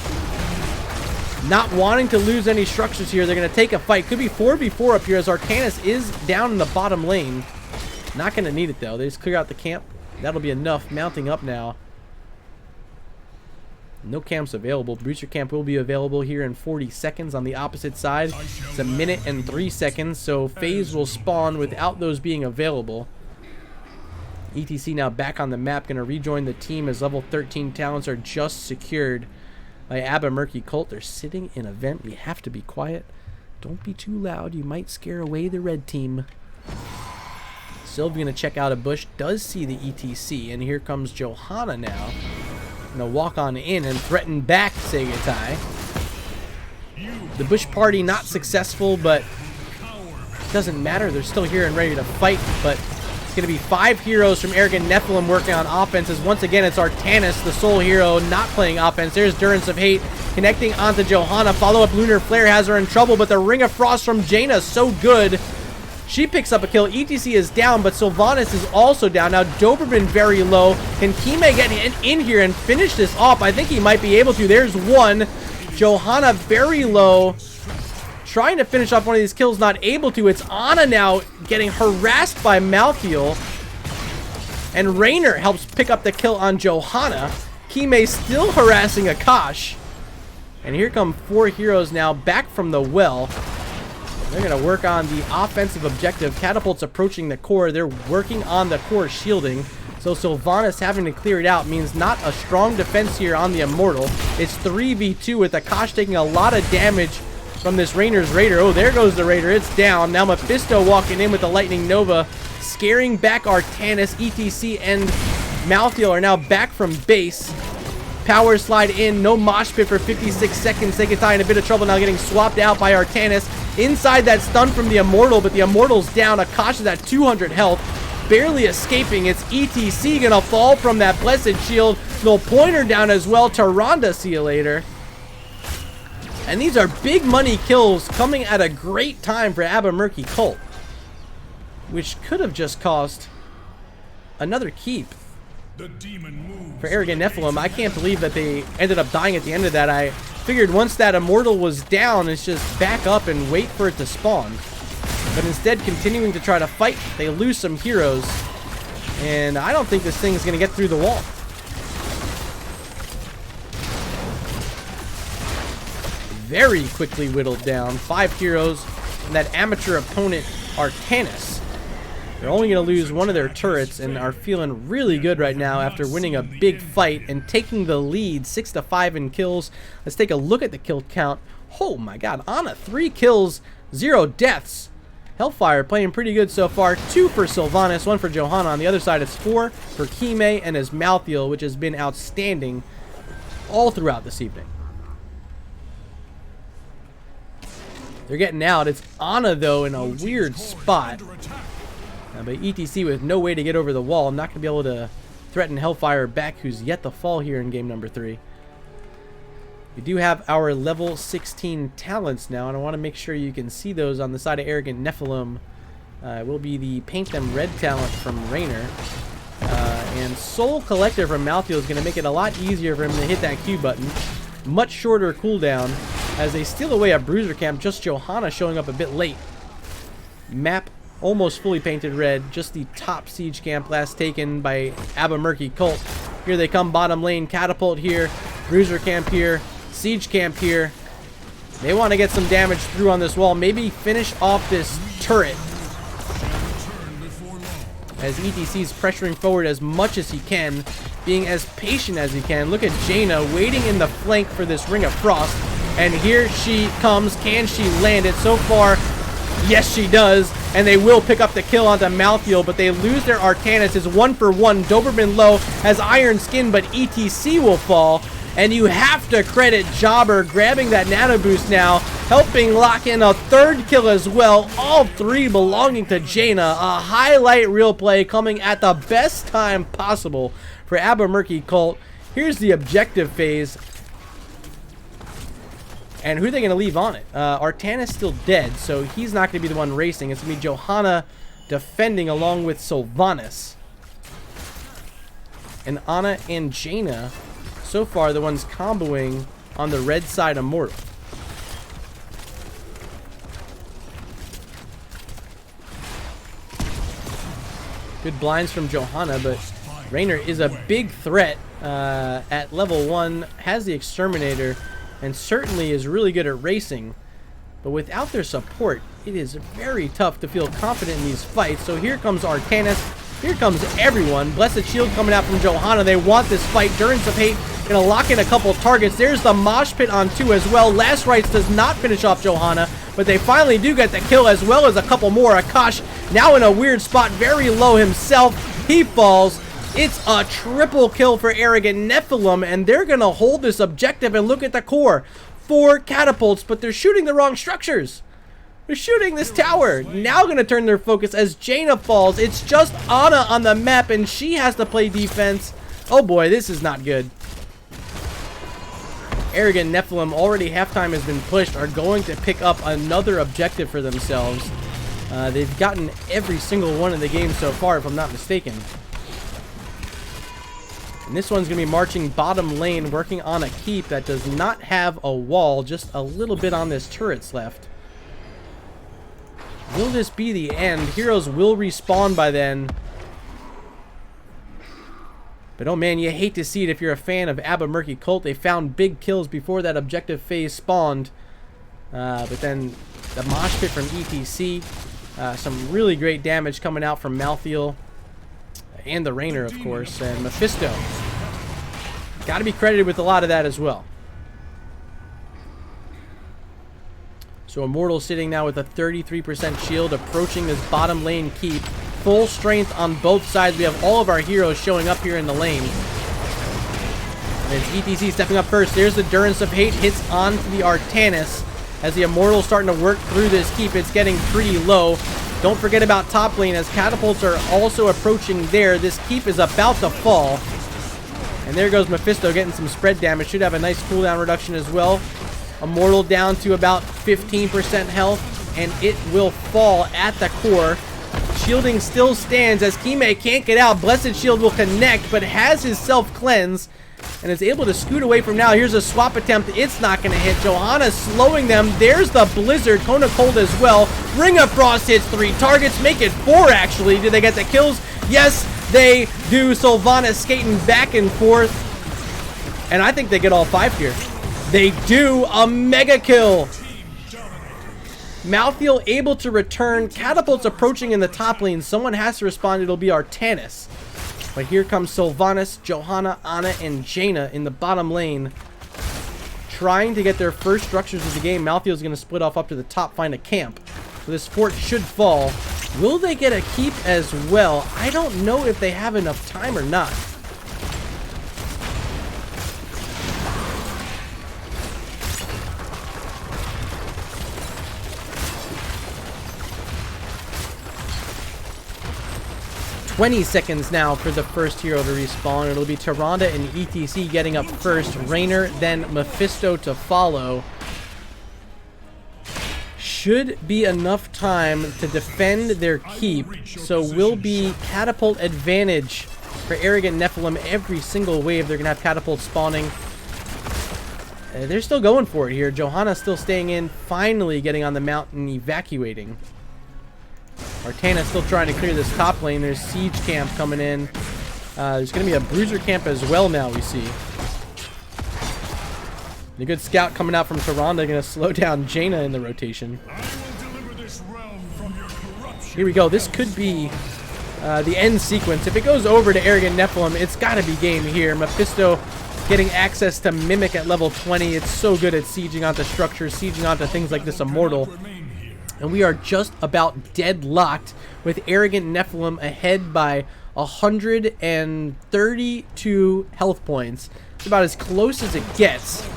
Not wanting to lose any structures here, they're going to take a fight. Could be 4v4 up here as Arcanus is down in the bottom lane. Not going to need it though. They just clear out the camp. That'll be enough. Mounting up now. No camps available. Bruiser camp will be available here in 40 seconds on the opposite side. It's a minute and 3 seconds, so phase will spawn without those being available. ETC now back on the map, going to rejoin the team as level 13 talents are just secured by Abba Murky Cult. They're sitting in a vent. We have to be quiet. Don't be too loud. You might scare away the red team. Sylvie going to check out a bush. Does see the ETC, and here comes Johanna now. Gonna walk on in and threaten back Segatai. The Bush party not successful, but it doesn't matter. They're still here and ready to fight. But it's gonna be 5 heroes from Arrogant Nephalem working on offense. As once again it's Artanis, the sole hero, not playing offense. There's Durance of Hate connecting onto Johanna. Follow-up Lunar Flare has her in trouble, but the Ring of Frost from Jaina so good. She picks up a kill. ETC is down, but Sylvanas is also down. Now Doberman very low. Can Kime get in here and finish this off? I think he might be able to. There's one. Johanna very low. Trying to finish off one of these kills, not able to. It's Ana now getting harassed by Malthael. And Raynor helps pick up the kill on Johanna. Kime still harassing Akash. And here come 4 heroes now back from the well. They're going to work on the offensive objective. Catapult's approaching the core. They're working on the core shielding. So Sylvanas having to clear it out means not a strong defense here on the Immortal. It's 3v2 with Akash taking a lot of damage from this Raynor's Raider. Oh, there goes the Raider. It's down. Now Mephisto walking in with the Lightning Nova, scaring back Artanis. ETC and Malthael are now back from base. Power slide in. No mosh pit for 56 seconds. Segatai in a bit of trouble now, getting swapped out by Artanis. Inside that stun from the Immortal, but the Immortal's down. Akash is at 200 health, barely escaping. It's ETC gonna fall from that Blessed Shield. Little pointer down as well. Tyrande, see you later. And these are big money kills coming at a great time for Abba Murky Cult, which could have just cost another keep for Arrogant Nephalem. I can't believe that they ended up dying at the end of that. I figured once that Immortal was down, it's just back up and wait for it to spawn. But instead, continuing to try to fight, they lose some heroes. And I don't think this thing's going to get through the wall. Very quickly whittled down. 5 heroes. And that amateur opponent, Artanis. They're only going to lose one of their turrets and are feeling really good right now after winning a big fight and taking the lead 6-5 in kills. Let's take a look at the kill count. Oh my god, Ana, 3 kills, 0 deaths. Hellfire playing pretty good so far. 2 for Sylvanas, 1 for Johanna. On the other side, it's 4 for Kime and his Malthael, which has been outstanding all throughout this evening. They're getting out. It's Ana, though, in a weird spot. But ETC with no way to get over the wall. I'm not going to be able to threaten Hellfire back, who's yet to fall here in game number 3. We do have our level 16 talents now, and I want to make sure you can see those on the side of Arrogant Nephalem. Will be the Paint Them Red talent from Raynor. And Soul Collector from Malthael is going to make it a lot easier for him to hit that Q button. Much shorter cooldown as they steal away a Bruiser camp. Just Johanna showing up a bit late. Map almost fully painted red. Just the top siege camp last taken by Abba Murky Cult. Here they come bottom lane. Catapult here. Bruiser camp here. Siege camp here. They want to get some damage through on this wall. Maybe finish off this turret. As ETC's pressuring forward as much as he can. Being as patient as he can. Look at Jaina waiting in the flank for this Ring of Frost. And here she comes. Can she land it? So far, yes she does. and they will pick up the kill onto Malthael, but they lose their Artanis. It's 1-for-1. Doberman low has Iron Skin, but ETC will fall. And you have to credit Jobber grabbing that nano boost now, helping lock in a third kill as well. All three belonging to Jaina. A highlight reel play coming at the best time possible for Abba Murky Cult. Here's the objective phase. And who are they going to leave on it? Artanis still dead, so he's not going to be the one racing. It's going to be Johanna defending along with Sylvanas. And Ana and Jaina, so far, the ones comboing on the red side Immortal. Good blinds from Johanna, but Raynor is a big threat at level 1, has the Exterminator, and certainly is really good at racing. But without their support, it is very tough to feel confident in these fights. So here comes Artanis. Here comes everyone. Blessed Shield coming out from Johanna. They want this fight. Durance of Hate gonna lock in a couple targets. There's the Mosh Pit on 2 as well. Last Rites does not finish off Johanna, but they finally do get the kill as well as a couple more. Akash now in a weird spot, very low himself. He falls. It's a triple kill for Arrogant Nephalem, and they're gonna hold this objective. And look at the core. 4 catapults, but they're shooting the wrong structures. They're shooting this tower. Now going to turn their focus as Jaina falls. It's just Ana on the map, and she has to play defense. Oh boy, this is not good. Arrogant Nephalem, already halftime has been pushed, are going to pick up another objective for themselves. They've gotten every single one in the game so far, if I'm not mistaken. And this one's going to be marching bottom lane, working on a keep that does not have a wall, just a little bit on this turrets left. Will this be the end? Heroes will respawn by then. But oh man, you hate to see it if you're a fan of Abba Murky Cult. They found big kills before that objective phase spawned. But then the Mosh Pit from ETC. Some really great damage coming out from Malthael. And the Raynor, of course. And Mephisto. Got to be credited with a lot of that as well. So Immortal sitting now with a 33% shield, approaching this bottom lane keep. Full strength on both sides. We have all of our heroes showing up here in the lane. And it's ETC stepping up first. There's the Durance of Hate. Hits onto the Artanis. As the Immortal starting to work through this keep, it's getting pretty low. Don't forget about top lane as catapults are also approaching there. This keep is about to fall. And there goes Mephisto getting some spread damage. Should have a nice cooldown reduction as well. Immortal down to about 15% health, and it will fall at the core. Shielding still stands as Kime can't get out. Blessed Shield will connect, but has his self-cleanse and is able to scoot away from now. Here's a swap attempt. It's not going to hit. Johanna slowing them. There's the Blizzard. Kona Cold as well. Ring of Frost hits 3 targets. Make it 4, actually. Do they get the kills? Yes, they do. Sylvanas skating back and forth. And I think they get all 5 here. They do. A mega kill. Malthael able to return. Catapults approaching in the top lane. Someone has to respond. It'll be Artanis. But here comes Sylvanas, Johanna, Ana, and Jaina in the bottom lane. Trying to get their first structures of the game. Malthael's going to split off up to the top, find a camp. So this fort should fall. Will they get a keep as well? I don't know if they have enough time or not. "20 seconds now for the first hero to respawn. It'll be Tyrande and ETC getting up first. Raynor, then Mephisto to follow. Should be enough time to defend their keep. So will be catapult advantage for Arrogant Nephalem every single wave. They're going to have catapults spawning. They're still going for it here. Johanna still staying in. Finally getting on the mountain, evacuating. Artana still trying to clear this top lane. There's Siege Camp coming in. There's going to be a Bruiser Camp as well now, we see. The good scout coming out from Tyrande, going to slow down Jaina in the rotation. Here we go. This could be the end sequence. If it goes over to Arrogant Nephalem, it's got to be game here. Mephisto getting access to Mimic at level 20. It's so good at sieging onto structures, sieging onto things like this Immortal. And we are just about deadlocked with Arrogant Nephalem ahead by 132 health points. It's about as close as it gets.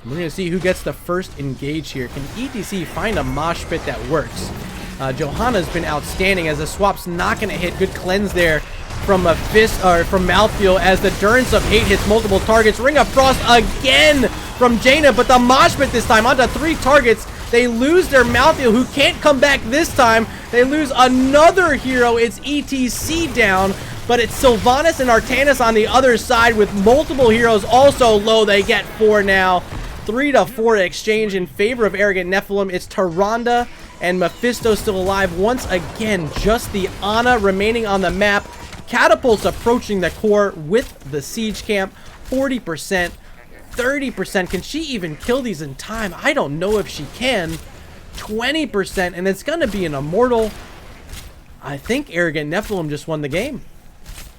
We're going to see who gets the first engage here. Can ETC find a mosh pit that works? Johanna's been outstanding as the swap's not going to hit. Good cleanse there from a fist or from Mouthfeel as the Durance of Hate hits multiple targets. Ring of Frost again from Jaina, but the mosh pit this time onto 3 targets. They lose their Mouthfeel, who can't come back this time. They lose another hero. It's ETC down, but it's Sylvanas and Artanis on the other side with multiple heroes also low. They get 4 now. 3-4 exchange in favor of Arrogant Nephalem. It's Tyrande and Mephisto still alive. Once again, just the Ana remaining on the map. Catapults approaching the core with the siege camp. 40%, 30%. Can she even kill these in time? I don't know if she can. 20%, and it's going to be an immortal. I think Arrogant Nephalem just won the game.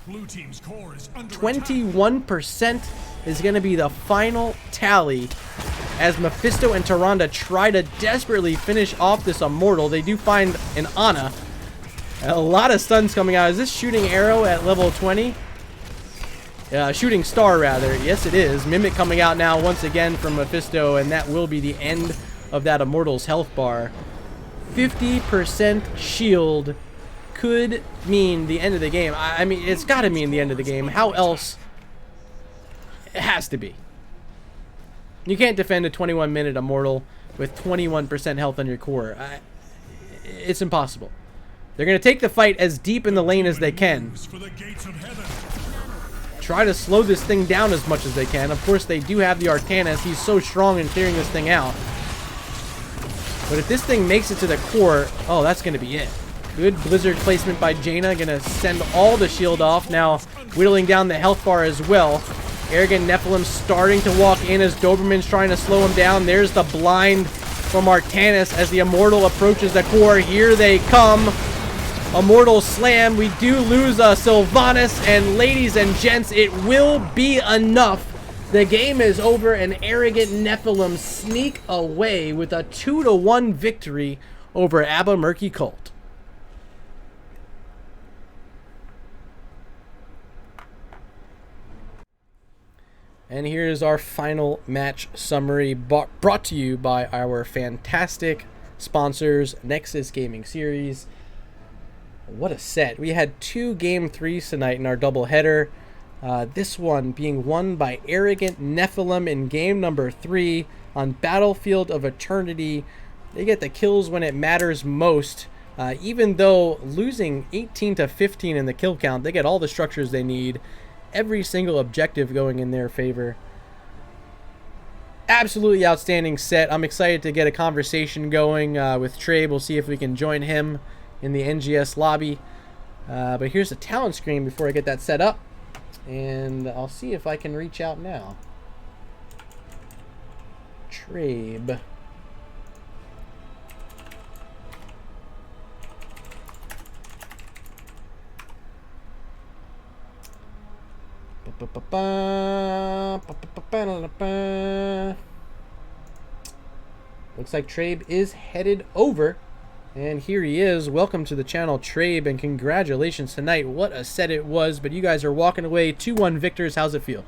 Blue team's core is under 21% is going to be the final tally as Mephisto and Tyrande try to desperately finish off this immortal. They do find an Ana. A lot of stuns coming out. Is this shooting arrow at level 20? Shooting star, rather. Yes, it is. Mimic coming out now once again from Mephisto, and that will be the end of that immortal's health bar. 50% shield could mean the end of the game. I mean, it's got to mean the end of the game. How else? It has to be. You can't defend a 21-minute immortal with 21% health on your core. It's impossible. They're going to take the fight as deep in the lane as they can. for the gates of heaven. Try to slow this thing down as much as they can. Of course, they do have the Artanis. He's so strong in clearing this thing out. But if this thing makes it to the core, oh, that's going to be it. Good Blizzard placement by Jaina. Going to send all the shield off. Now whittling down the health bar as well. Arrogant Nephalem starting to walk in as Doberman's trying to slow him down. There's the blind from Artanis as the Immortal approaches the core. Here they come. Immortal slam. We do lose Sylvanas, and ladies and gents, it will be enough. The game is over, and Arrogant Nephalem sneak away with a 2-1 victory over Abba Murky Cult. And here's our final match summary brought to you by our fantastic sponsors, Nexus Gaming Series. What a set. We had 2 Game 3s tonight in our doubleheader. This one being won by Arrogant Nephalem in game number 3 on Battlefield of Eternity. They get the kills when it matters most. Even though losing 18-15 in the kill count, they get all the structures they need. Every single objective going in their favor. Absolutely outstanding set. I'm excited to get a conversation going with Trey. We'll see if we can join him in the NGS lobby. But here's the talent screen before I get that set up. And I'll see if I can reach out now. Trabe. Looks like Trabe is headed over. And here he is. Welcome to the channel, Trabe, and congratulations tonight. What a set it was, but you guys are walking away 2-1 victors. How's it feel?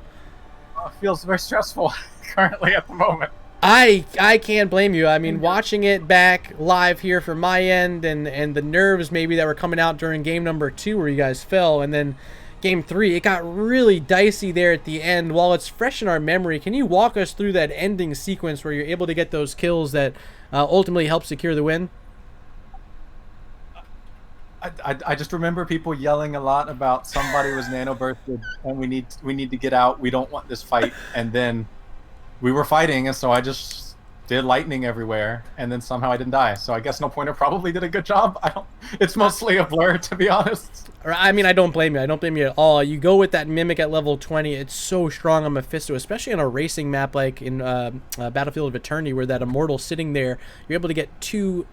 It feels very stressful currently at the moment. I can't blame you. I mean, watching it back live here from my end and the nerves maybe that were coming out during game number 2 where you guys fell, and then game 3, it got really dicey there at the end. While it's fresh in our memory, can you walk us through that ending sequence where you're able to get those kills that ultimately help secure the win? I just remember people yelling a lot about somebody was nano bursted and we need to get out. We don't want this fight. And then we were fighting, and so I just did lightning everywhere, and then somehow I didn't die. So I guess No Pointer probably did a good job. It's mostly a blur, to be honest. I mean, I don't blame you. I don't blame you at all. You go with that Mimic at level 20. It's so strong on Mephisto, especially on a racing map like in Battlefield of Eternity, where that Immortal sitting there, you're able to get 2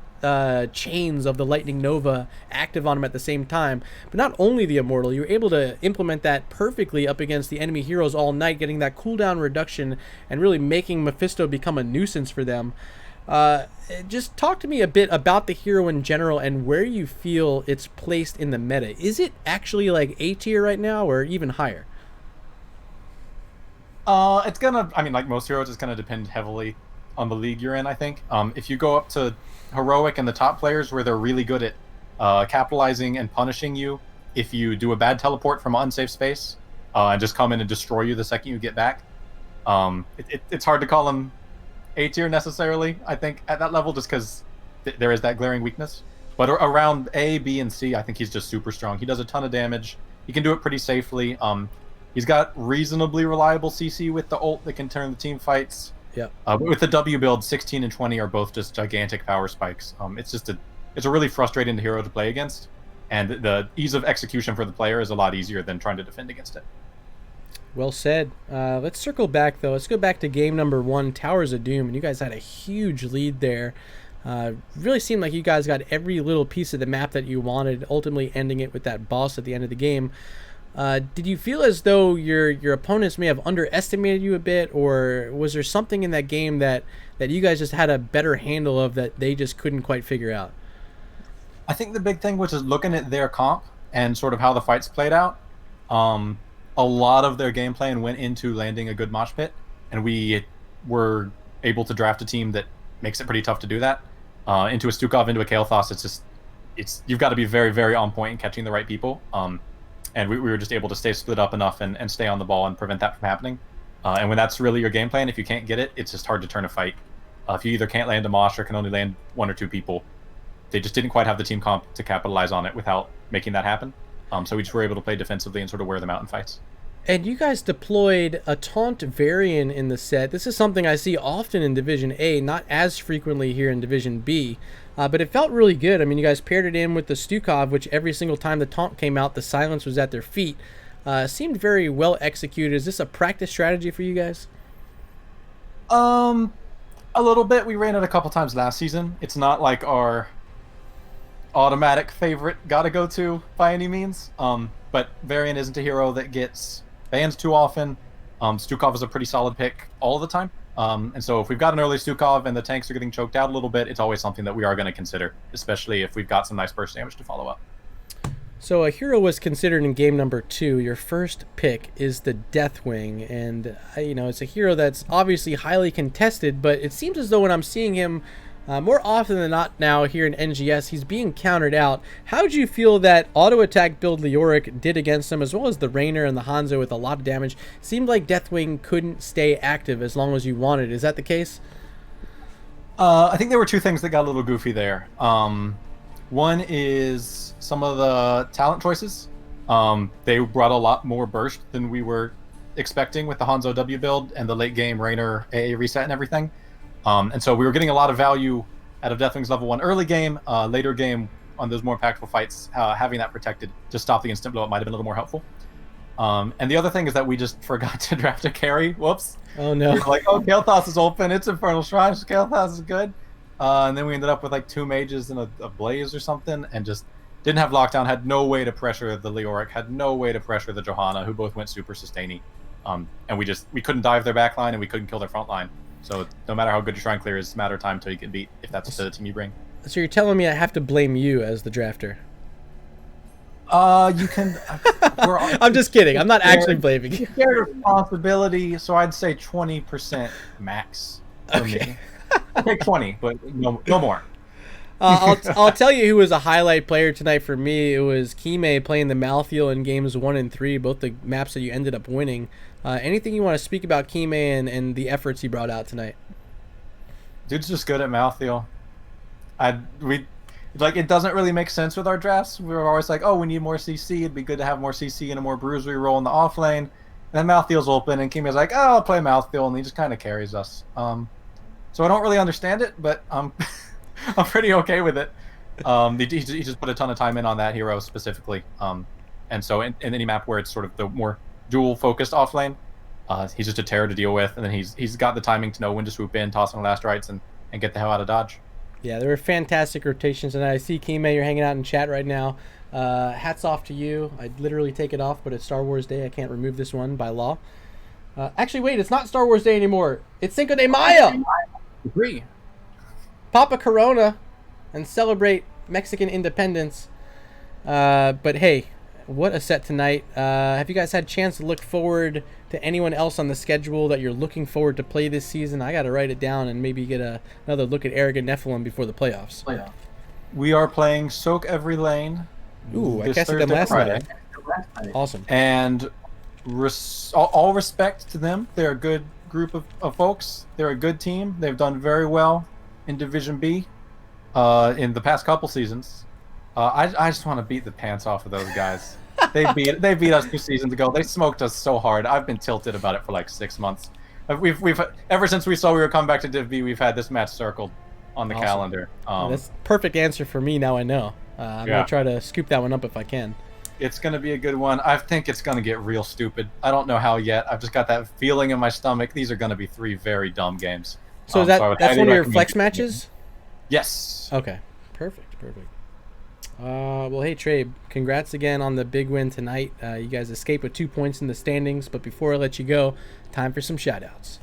chains of the Lightning Nova active on him at the same time. But not only the Immortal, you were able to implement that perfectly up against the enemy heroes all night, getting that cooldown reduction and really making Mephisto become a nuisance for them. Just talk to me a bit about the hero in general and where you feel it's placed in the meta. Is it actually like A tier right now or even higher? It's gonna, I mean, like most heroes, it's gonna depend heavily on the league you're in, I think. If you go up to Heroic and the top players where they're really good at capitalizing and punishing you if you do a bad teleport from an unsafe space and just come in and destroy you the second you get back. It's hard to call them A tier necessarily, I think, at that level, just because there is that glaring weakness. But around A, B, and C, I think he's just super strong. He does a ton of damage. He can do it pretty safely. He's got reasonably reliable CC with the ult that can turn the team fights. Yeah. But with the W build, 16 and 20 are both just gigantic power spikes. It's a really frustrating hero to play against, and the ease of execution for the player is a lot easier than trying to defend against it. Well said. Let's circle back, though. Let's go back to game number 1, Towers of Doom, and you guys had a huge lead there. Really seemed like you guys got every little piece of the map that you wanted, ultimately ending it with that boss at the end of the game. Did you feel as though your opponents may have underestimated you a bit, or was there something in that game that you guys just had a better handle of that they just couldn't quite figure out? I think the big thing was just looking at their comp and sort of how the fights played out. A lot of their game plan went into landing a good mosh pit, and we were able to draft a team that makes it pretty tough to do that. Into a Stukov, into a Kael'thas, you've got to be very, very on point in catching the right people. And we were just able to stay split up enough and stay on the ball and prevent that from happening. And when that's really your game plan, if you can't get it, it's just hard to turn a fight. If you either can't land a mosh or can only land 1 or 2 people, they just didn't quite have the team comp to capitalize on it without making that happen. So we just were able to play defensively and sort of wear them out in fights. And you guys deployed a taunt variant in the set. This is something I see often in Division A, not as frequently here in Division B. But it felt really good. I mean, you guys paired it in with the Stukov, which every single time the taunt came out, the silence was at their feet. Seemed very well executed. Is this a practice strategy for you guys? A little bit. We ran it a couple times last season. It's not like our automatic favorite gotta go to by any means. But Varian isn't a hero that gets bans too often. Stukov is a pretty solid pick all the time. And so if we've got an early Stukov and the tanks are getting choked out a little bit, it's always something that we are going to consider, especially if we've got some nice burst damage to follow up. So a hero was considered in game number 2. Your first pick is the Deathwing, and it's a hero that's obviously highly contested, but it seems as though when I'm seeing him more often than not now here in NGS, he's being countered out. How did you feel that auto attack build Leoric did against him, as well as the Rainer and the Hanzo with a lot of damage? Seemed like Deathwing couldn't stay active as long as you wanted. Is that the case? I think there were 2 things that got a little goofy there. One is some of the talent choices. They brought a lot more burst than we were expecting with the Hanzo W build and the late game Rainer AA reset and everything. And so we were getting a lot of value out of Deathwing's level 1 early game. Later game, on those more impactful fights, having that protected to stop the instant blow up might have been a little more helpful. And the other thing is that we just forgot to draft a carry. Whoops. Oh, no. We were like, oh, Kael'thas is open. It's Infernal Shrine. Kael'thas is good. And then we ended up with like 2 mages and a Blaze or something, and just didn't have lockdown, had no way to pressure the Leoric, had no way to pressure the Johanna, who both went super sustaining. And we couldn't dive their back line, and we couldn't kill their front line. So no matter how good your shrine clear is, it's a matter of time until you get beat, if that's the team you bring. So you're telling me I have to blame you as the drafter? You can... I'm just kidding. I'm not actually blaming you. Shared responsibility, so I'd say 20% max for me. I'd take 20, but no more. I'll tell you who was a highlight player tonight for me. It was Kime playing the Malthael in games 1 and 3, both the maps that you ended up winning. Anything you want to speak about Kime and the efforts he brought out tonight? Dude's just good at Malthael. It doesn't really make sense with our drafts. We were always like, oh, we need more CC. It'd be good to have more CC and a more bruisery role in the off lane. And then Malthael's open, and Kime's like, oh, I'll play Malthael, and he just kind of carries us. So I don't really understand it, but I'm pretty okay with it. He just put a ton of time in on that hero specifically. And so in any map where it's sort of the more dual-focused offlane, he's just a terror to deal with, and then he's got the timing to know when to swoop in, toss on the last rights, and get the hell out of dodge. Yeah, there were fantastic rotations, and I see Kime, you're hanging out in chat right now. Hats off to you. I'd literally take it off, but it's Star Wars Day. I can't remove this one by law. Actually, wait, it's not Star Wars Day anymore. It's Cinco de Mayo. Agree. Pop a Corona and celebrate Mexican independence. But hey, what a set tonight. Have you guys had a chance to look forward to anyone else on the schedule that you're looking forward to play this season? I got to write it down and maybe get another look at Arrogant Nephalem before the playoffs. We are playing Soak Every Lane. Ooh, I this casted them Thursday, last Friday. night. Awesome. And all respect to them. They're a good group of folks. They're a good team. They've done very well in Division B in the past couple seasons. I just want to beat the pants off of those guys. They beat us 2 seasons ago. They smoked us so hard. I've been tilted about it for like 6 months. We've ever since we saw we were coming back to Div B, we've had this match circled on the calendar. That's perfect answer for me. Now I know. I'm gonna try to scoop that one up if I can. It's gonna be a good one. I think it's gonna get real stupid. I don't know how yet. I've just got that feeling in my stomach. These are gonna be 3 very dumb games. So that's one of your flex matches? Yes. Okay. Perfect. Well, hey, Trey, congrats again on the big win tonight. You guys escaped with 2 points in the standings, but before I let you go, time for some shout-outs.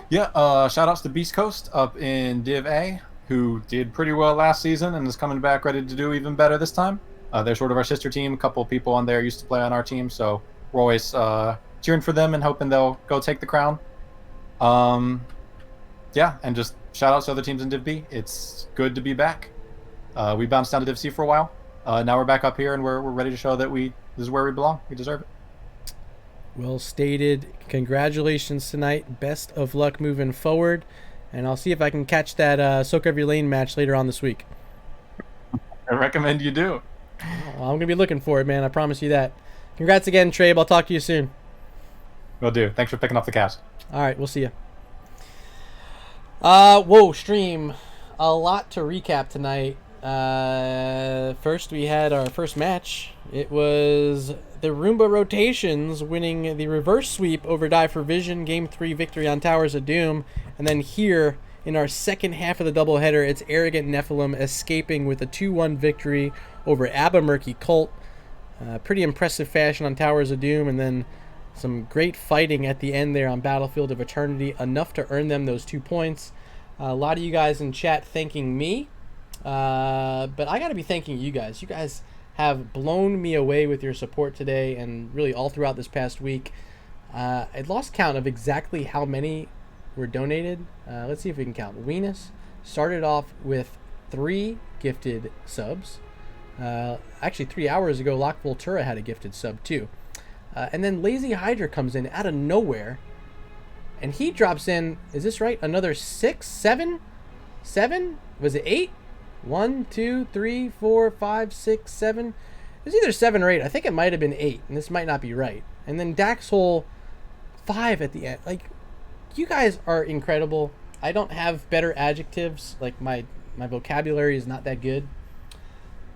Yeah, shout-outs to Beast Coast up in Div A, who did pretty well last season and is coming back ready to do even better this time. They're sort of our sister team. A couple of people on there used to play on our team, so we're always cheering for them and hoping they'll go take the crown. Yeah, and just shout-outs to other teams in Div B. It's good to be back. We bounced down to Div C for a while. Now we're back up here, and we're ready to show that this is where we belong. We deserve it. Well stated. Congratulations tonight. Best of luck moving forward. And I'll see if I can catch that Soak Every Lane match later on this week. I recommend you do. Well, I'm going to be looking for it, man. I promise you that. Congrats again, Trabe. I'll talk to you soon. Will do. Thanks for picking up the cast. All right, we'll see you. Whoa, stream. A lot to recap tonight. First, we had our first match. It was the Roomba Rotations winning the reverse sweep over Die for Vision, Game 3 victory on Towers of Doom. And then here, in our second half of the doubleheader, it's Arrogant Nephalem escaping with a 2-1 victory over Murky Cult. Pretty impressive fashion on Towers of Doom, and then some great fighting at the end there on Battlefield of Eternity, enough to earn them those 2 points. A lot of you guys in chat thanking me. But I got to be thanking you guys. You guys have blown me away with your support today and really all throughout this past week. I lost count of exactly how many were donated. Let's see if we can count. Weenus started off with 3 gifted subs. Actually, 3 hours ago, Lock Voltura had a gifted sub too. And then Lazy Hydra comes in out of nowhere. And he drops in, is this right? Another 6, 7? Was it 8? 1, 2, 3, 4, 5, 6, 7. It was either 7 or 8. I think it might have been 8, and this might not be right. And then Daxhole 5 at the end. Like, you guys are incredible. I don't have better adjectives. Like, my vocabulary is not that good.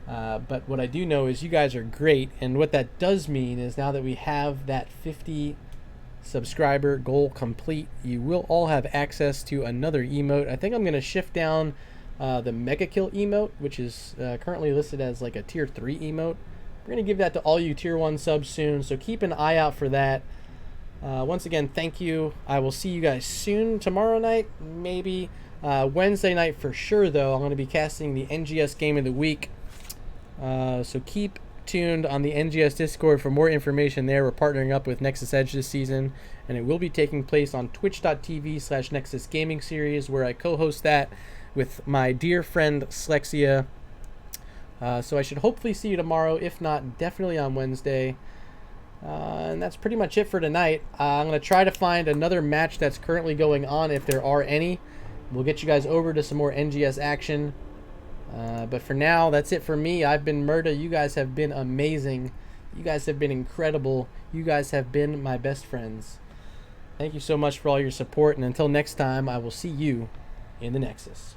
But what I do know is you guys are great, and what that does mean is now that we have that 50 subscriber goal complete, you will all have access to another emote. I think I'm going to shift down the Mega Kill emote, which is currently listed as like a tier 3 emote. We're going to give that to all you tier 1 subs soon, so keep an eye out for that. Once again, thank you. I will see you guys soon. Tomorrow night, maybe. Wednesday night for sure, though. I'm going to be casting the NGS Game of the Week. So keep tuned on the NGS Discord for more information there. We're partnering up with Nexus Edge this season, and it will be taking place on twitch.tv/Nexus Gaming Series, where I co-host that with my dear friend Slexia. So I should hopefully see you tomorrow. If not, definitely on Wednesday. And that's pretty much it for tonight. I'm going to try to find another match that's currently going on, if there are any. We'll get you guys over to some more NGS action. But for now, that's it for me. I've been Murda. You guys have been amazing. You guys have been incredible. You guys have been my best friends. Thank you so much for all your support. And until next time, I will see you in the Nexus.